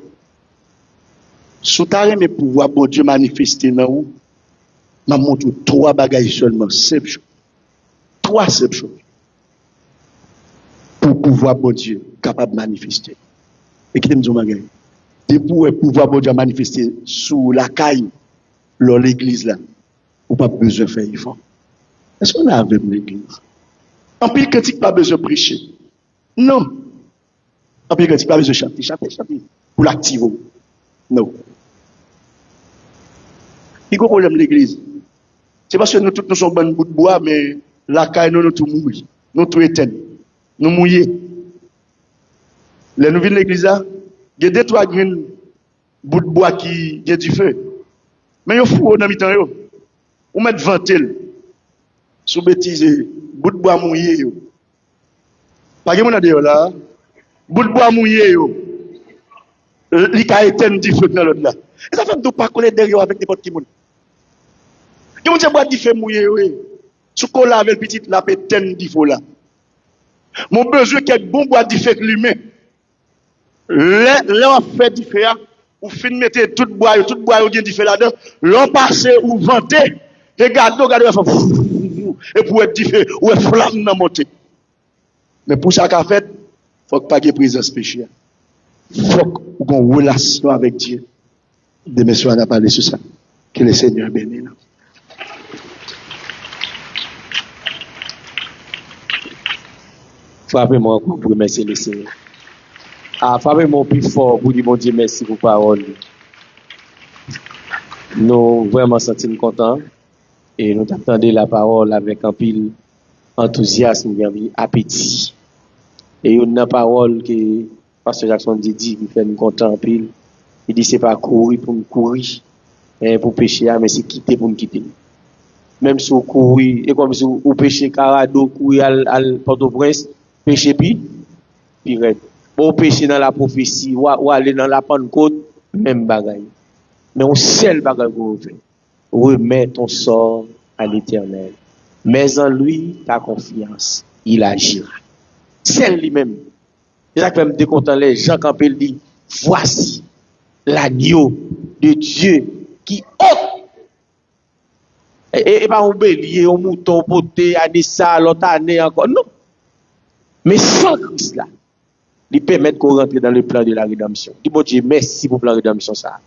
Sous ta mais pouvoir bon Dieu manifester dans vous. Je montre 3 bagages seulement, 7 choses. 3 7 choses. Pour pouvoir bon Dieu capable de manifester. Et qui me dit bagage. Et pour pouvoir bon Dieu manifester sous la caille, dans l'église là, ou pas besoin de faire effort. Est-ce qu'on a avec l'église? En pile critique pas besoin de prêcher. Non. En pile critique pas besoin de chanter. Pour l'activer. Non. Il y a un problème de l'église. C'est parce que nous tous nous sommes bon bout de bois, mais la caille nous tout mourir. Nous tout éteignent. Nous mouillés. Les nous venons de l'église là, il y a 2-3 graines bout de bois qui ont du feu. Mais il faut dans mi-temps yo. On met ventel. Sous bêtise, bout de bois mouillé yo. Pas que mon dehors là, bout de bois mouillé yo. Li ka éteindre du feu dans l'autre là. Et ça fait que pas coller derrière avec n'importe qui monde. Qui monde bois du feu mouillé oui. Sous qu'on lave le petit la pétenne du feu là. Mon besoin qu'être bon bois du feu l'humain. Là on fait du feu ou fin mettre tout bois ou bien du feu là-dedans, l'on passe ou vanter, regardez et pour être du feu ou être flamme dans monter. Mais pour ça qu'a fait, faut pas qu'il y ait présence péché. Faut qu'on ait une relation avec Dieu. Demain soir, on a parlé sur ça. Que le Seigneur bénisse. Frappez-moi pour remercier le Seigneur. Frappez-moi plus fort pour dire bon Dieu merci pour la parole. Nous vraiment sentis contents Et nous attendons la parole avec un pile enthousiasme, un pile appétit. Et une parole que Pasteur Jackson dit qui fait nous content en pile. Il dit c'est pas courir pour nous courir, pour pécher, mais c'est quitter pour nous quitter. Même si vous courez, et comme si vous péchez Carado, courir à Port-au-Prince, pécher puis red. Bon, pécher dans la prophétie, ou aller dans la Pentecôte, même bagaille. Mais on seul bagaille qu'on fait. Remets ton sort à l'Éternel. Mais en lui, ta confiance, il agira. C'est lui-même. C'est ça que même décontent les gens quand il dit, voici l'agneau de Dieu qui ôte. Et pas un bélier, un mouton, poté, année ça, l'autre année encore. Non. Mais sans Christ là, il permet qu'on rentre dans le plan de la rédemption. Dis bon Dieu, merci pour le plan de la rédemption ça.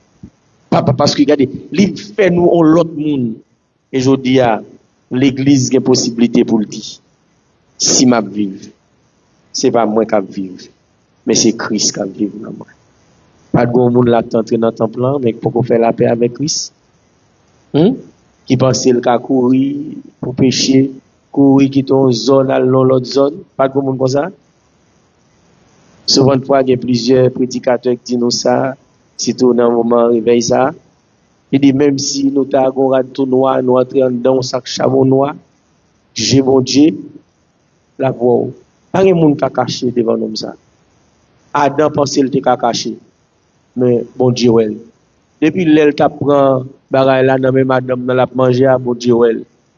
Papa, parce que regardez, il fait nous en l'autre monde. Et je dis à l'église, il y a une possibilité pour le dire. Si m'a vivre, c'est pas moi qui vivre, mais c'est Christ qui vivre dans moi. Pas de bon monde là qui entre dans ton plan, mais pour qu'on fasse la paix avec Christ. Qui pense le cas courir pour pécher, courir qui ton zone dans l'autre zone, pas de bon monde comme ça. Souvent de fois il y a plusieurs prédicateurs qui disent nous ça, surtout dans le moment réveil ça. Il dit même si nous t'avons un tout noir, nous entrons dans un sac chavon noir, j'ai mon Dieu, la voix. Pas de monde qui a caché devant nous ça. Adam pensait qu'il était caché. Mais bon Dieu, ouais. Depuis l'elle t'a prend bagaille là dans même madame dans la manger à bon Dieu, ouais.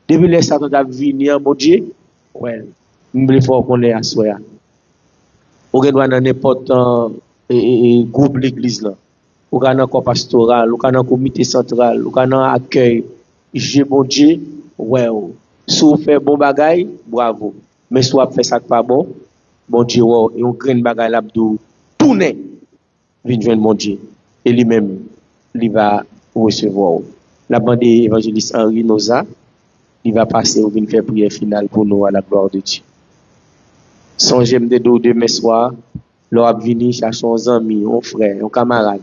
Depuis l'elle ça t'a venir bon Dieu, ouais. M'ble faut qu'on est à soya. Ou gen dans n'importe groupe l'église là. Ou dans un corps pastoral, ou dans un comité central, ou dans un accueil. J'ai bon Dieu, ouais. Si vous faites bon bagaille, bravo. Mais si vous faites ça pas bon, bon Dieu, ouais. Et on grain bagaille là tout tourner. Vient joindre mon Dieu. Et lui-même, il va recevoir. La bande évangéliste Henri Noza, il va passer ou venir faire prière finale pour nous à la gloire de Dieu. Songez de demain soir, l'on va venir chercher un ami, un frère, un camarade.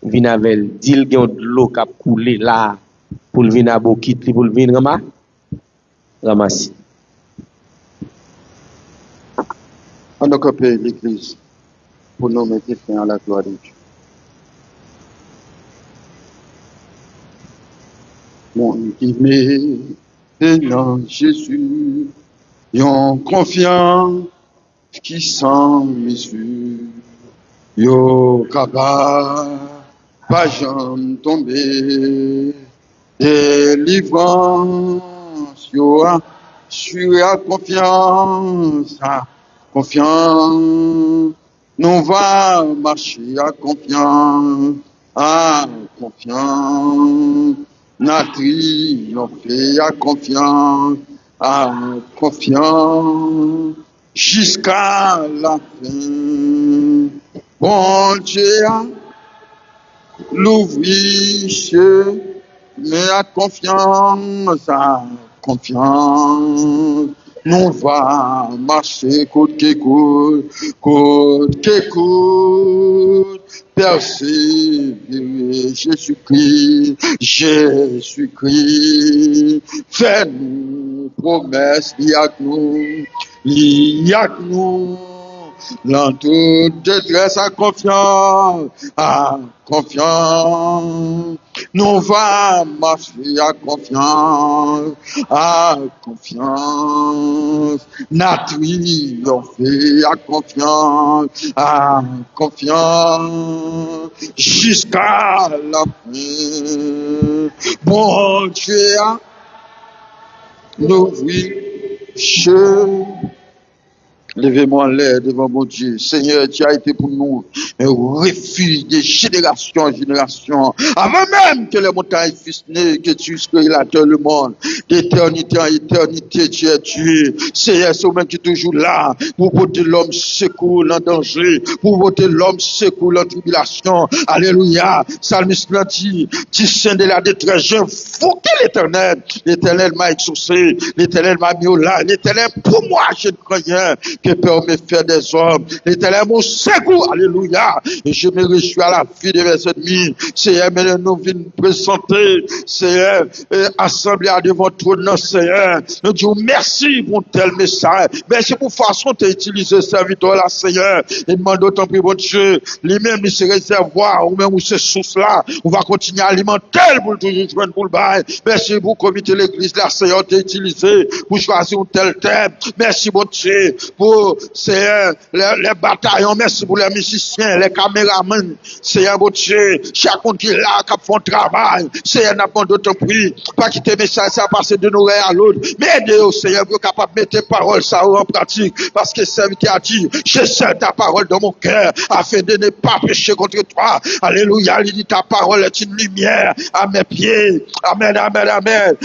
Vin avec, dit qu'il y a de l'eau qui a coulé là, pour venir à Bokit, pour venir ramasser. On a occupé l'église pour nous mettre fin à la gloire de Dieu. Mon qui maintenant Jésus, yon confiant qui sans mesure, yo capable, pas jamais tomber, délivrance, yo sur à confiance, confiance, nous va marcher à confiance, n'a triomphé à confiance, jusqu'à la fin. Bon Dieu, l'ouvrir, mais à confiance, nous va marcher côte que côte, persévérer, Jésus-Christ, fais-nous promesse, il y a que nous, dans toute détresse à confiance, nous va marcher à confiance, n'a triomphé à confiance, jusqu'à la fin. Bon Dieu, nous levez-moi en l'air devant mon Dieu. Seigneur, tu as été pour nous un refuge de génération en génération. Avant même que les montagnes fussent nées, que tu créateur le monde. D'éternité en éternité, tu es Dieu. Seigneur, c'est même qui est toujours là pour porter l'homme ce secours dans le danger, pour voter l'homme secours dans la tribulation. Alléluia. Psalmiste l'a dit, Saint de la détresse, je invoqué l'Éternel. L'Éternel m'a exaucé, l'Éternel m'a mis au large. L'Éternel, pour moi, je ne crois rien que peur me faire des hommes. L'Éternel, mon secours. Alléluia. Et je me réjouis à la vie de mes ennemis. Seigneur, mais nous venons présenter, Seigneur, assemblée à devant trône, Seigneur. Nous disons merci pour tel message. Merci pour la façon de utiliser ce serviteur là, Seigneur. Et demande autant pour bon Dieu. Lui-même, il se réservoir, ou même où ce source là, on va continuer à alimenter pour toujours joindre pour le bail. Merci pour comité l'église là, Seigneur, de utiliser pour choisir un tel thème. Merci, bon Dieu, pour, Seigneur, les bataillons. Merci pour les musiciens, les caméramans. Seigneur, bon Dieu, chacun qui est là, qui fait un travail. Seigneur, n'a pas d'autant prix. Pas quitter le message, ça passer de nos oreilles à l'autre. Mais aidez-vous, Seigneur, pour capable de mettre parole, ça en pratique. Parce que c'est qui a dit, je sais ta parole dans mon cœur, afin de ne pas pécher contre toi. Alléluia, il dit ta parole est une lumière à mes pieds. Amen, amen, amen.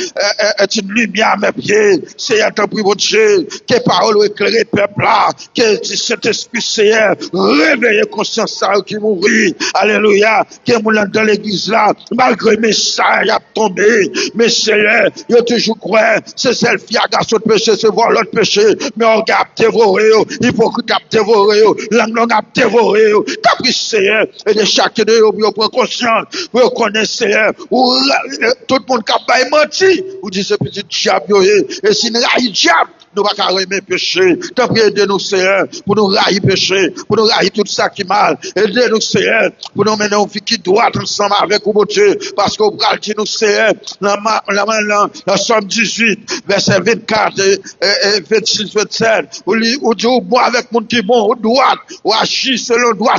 Est une lumière à mes pieds. Seigneur, t'en prie, mon Dieu, que parole éclairée peuple là, que cet esprit, Seigneur, réveille conscience ça qui mourit. Alléluia, que mon dans l'église là, malgré mes messages a tombé, mais Seigneur, il a toujours croire, c'est celle qui a garçon de péché, c'est voir l'autre péché, mais on a dévoré, il faut que tu aies dévoré, l'angle a dévoré, t'as Seigneur, et de chacun de eux, vous prenez conscience, vous connaissez, Seigneur, tout le monde qui a menti, vous dites ce petit diable, et si nous raillons diable, nous ne pouvons pas aimer péché. T'as pris aidez-nous, Seigneur, pour nous railler péché, pour nous railler tout ça qui est mal. Aidez-nous, Seigneur, pour nous mener une vie qui doit ensemble avec vous, mon Dieu, parce qu'on va dire nous, Seigneur, la Somme 18, verset 24 et 26, 27, on dit, on boit avec mon qui bon, on doit, on agit selon droit,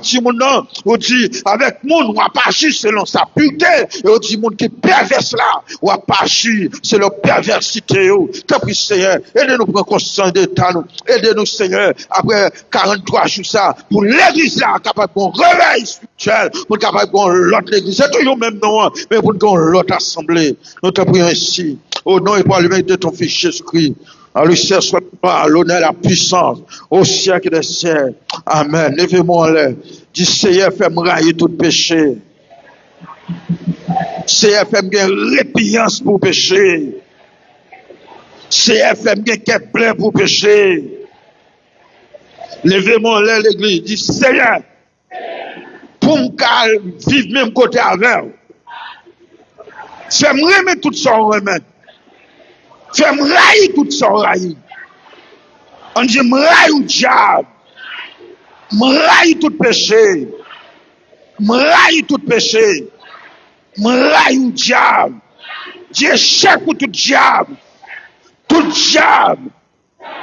on dit, avec mon, on va pas agir selon sa pureté, et on dit, mon qui perverse là, on va pas agir selon perversité. T'as pris, Seigneur, aidez-nous pour conscience d'état, nous. Aidez-nous, Seigneur, après 43 jours, ça, pour l'église là, capable de réveil spirituel, pour capable de l'autre l'église. C'est toujours même nom, mais pour l'autre assemblée. Nous te prions ici, au nom et pour l'humanité de ton Fils Jésus-Christ. À lui seul soit l'honneur, la puissance, au siècle des siècles. Amen. Levez-moi en l'air. Dis, Seigneur, fais-moi railler tout péché. Seigneur, fais-moi répiance pour péché. CFM qui est plein pour pécher. Levez-moi en l'air l'église. Dis Seigneur, pour me vivre même côté avec. Fais-moi remettre tout ça en remède. Fais-moi railler tout ça en railler. On dit, me raille au diable. Me raille tout péché. Me raille tout péché. Me raille au diable. Dis échec pour tout diable. Tout diable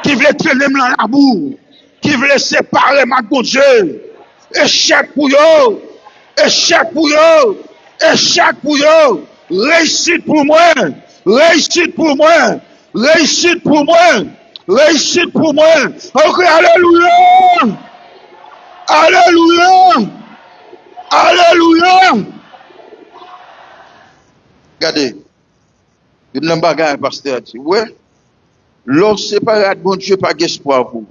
qui veut traîner dans la boue, qui veut séparer ma bon Dieu, échec pour eux, échec pour eux, échec pour eux, réussite pour moi, réussite pour moi, réussite pour moi, réussite pour moi. Ok, alléluia, alléluia, alléluia. Regardez, il n'y a pas de pasteur dit, ouais. L'homme séparé de bon Dieu, pas d'espoir pour vous.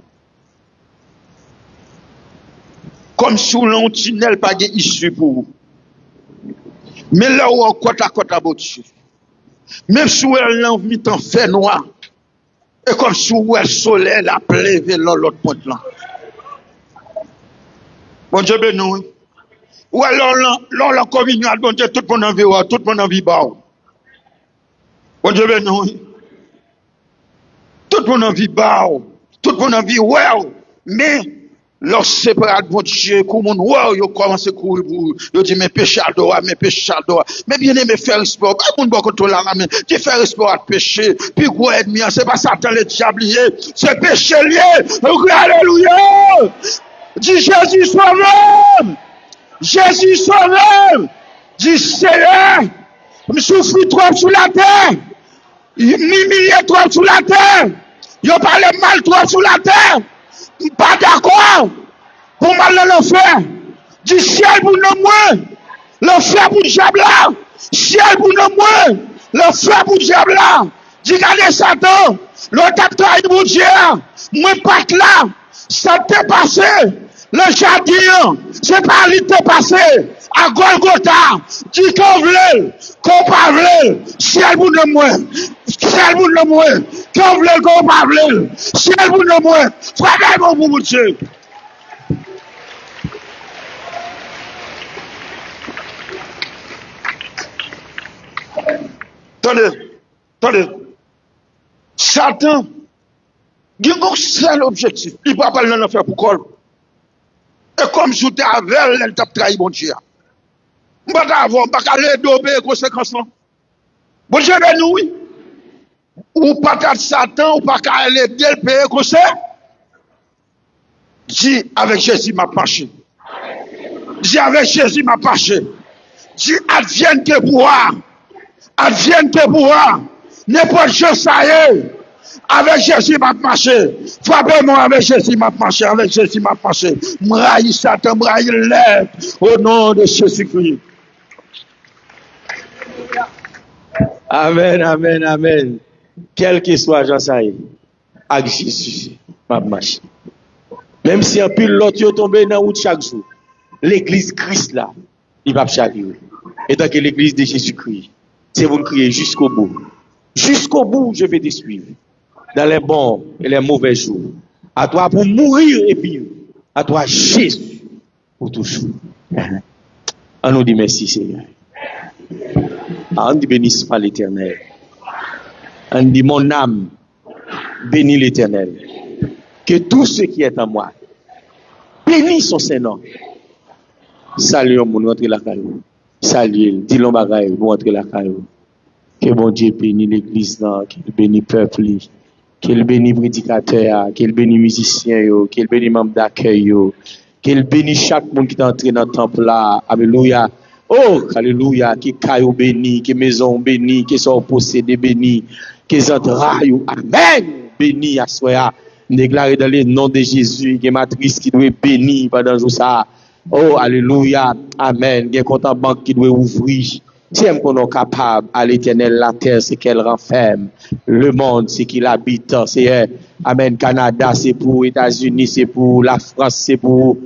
Comme si l'on tunnel, pas d'issue pour vous. Mais là où on côte à bon Dieu. Même si elle a mis en fait noir. Et comme si le soleil la plevé dans l'autre point là. Bon Dieu béni. Ou alors la communion, bon Dieu, tout le monde en vit, tout le monde en vit bas. Bon Dieu béni. Tout le monde en vit bas, tout le monde en vit ouais, mais lorsque c'est pas de bon Dieu, comme on ouais, il commence à courir pour, il dit mes péchés à droit, mes péchés à droit. Mais bien aimé faire sport, pas mon bon contrôle la main, qui fait sport à péché, puis quoi ennemi, c'est pas Satan le diable lié, c'est péché lié. Alléluia! Dis Jésus sauveur! Jésus sauveur! Dis Seigneur, me souffre trop sur la terre. M'humilier trop sur la terre. Yo parle mal trop sur la terre. Pas d'accord. Pour mal dans l'enfer. Du ciel pour nous moins. L'enfer pour le diable là. Ciel pour nous moins. L'enfer pour le diable là. Dis regardez Satan. L'autre trahi pour Dieu. Moi pas là. Ça t'est passé. Le jardin, c'est pas lui t'est passé. À Golgotha, dit qu'on voulait, qu'on pas voulait, ciel bout de moi, ciel bout de moi, qu'on voulait, qu'on pas voulait, ciel bout de moi, frère mon Dieu. Attendez. Satan, il y a un seul objectif. Il ne va pas le faire pour col. Et comme je t'ai avec elle, elle t'a trahi, mon Dieu. Je ne vais pas aller d'obéir les conséquences. Bon Dieu, nous, oui. Ou pas de Satan, ou pas aller bien le payer comme ça. Dis avec Jésus, m'a marché. Dis avec Jésus, m'a marché. Dis advienne que pouvoir. Advienne que pouvoir. N'importe chose, ça y est. Avec Jésus, m'a marché. Frappez-moi avec Jésus, m'a marché. Avec Jésus, m'a marché. M'raille Satan, m'raille l'air. Au nom de Jésus-Christ. Amen, amen, amen. Quel que soit Jean Saïd, avec Jésus, m'a marché. Même si un pile l'autre est tombé dans la route chaque jour, l'église Christ là, il va chavirer. Et tant que l'église de Jésus-Christ, c'est vous crier jusqu'au bout. Jusqu'au bout, je vais te suivre. Dans les bons et les mauvais jours. À toi pour mourir et vivre. À toi, Jésus, pour toujours. On nous dit merci, Seigneur. On dit bénisse par l'Éternel. On dit mon âme, bénis l'Éternel. Que tout ce qui est en moi, bénisse son Seigneur. Salut, mon entre la caillou. Salut, dis-le bagaille, nous entre la caillou. Que bon Dieu bénisse l'église, qu'il bénisse le peuple, qu'il bénisse le prédicateur, qu'il bénisse les musiciens, qu'il bénisse les membres d'accueil, qu'il bénisse chaque monde qui est entré dans le temple là. Alléluia. Oh, alléluia. Que caillou béni, que maison béni, que son possédé béni, que entrailles, amen, béni à soi. Déclaré dans le nom de Jésus, que matrice qui doit bénir pendant tout ça. Oh, alléluia, amen. Que compte en banque qui doit ouvrir. Si on est capable, à l'Éternel, la terre, c'est qu'elle renferme. Le monde, c'est qu'il habite. C'est, amen, Canada, c'est pour États-Unis, c'est pour la France, c'est pour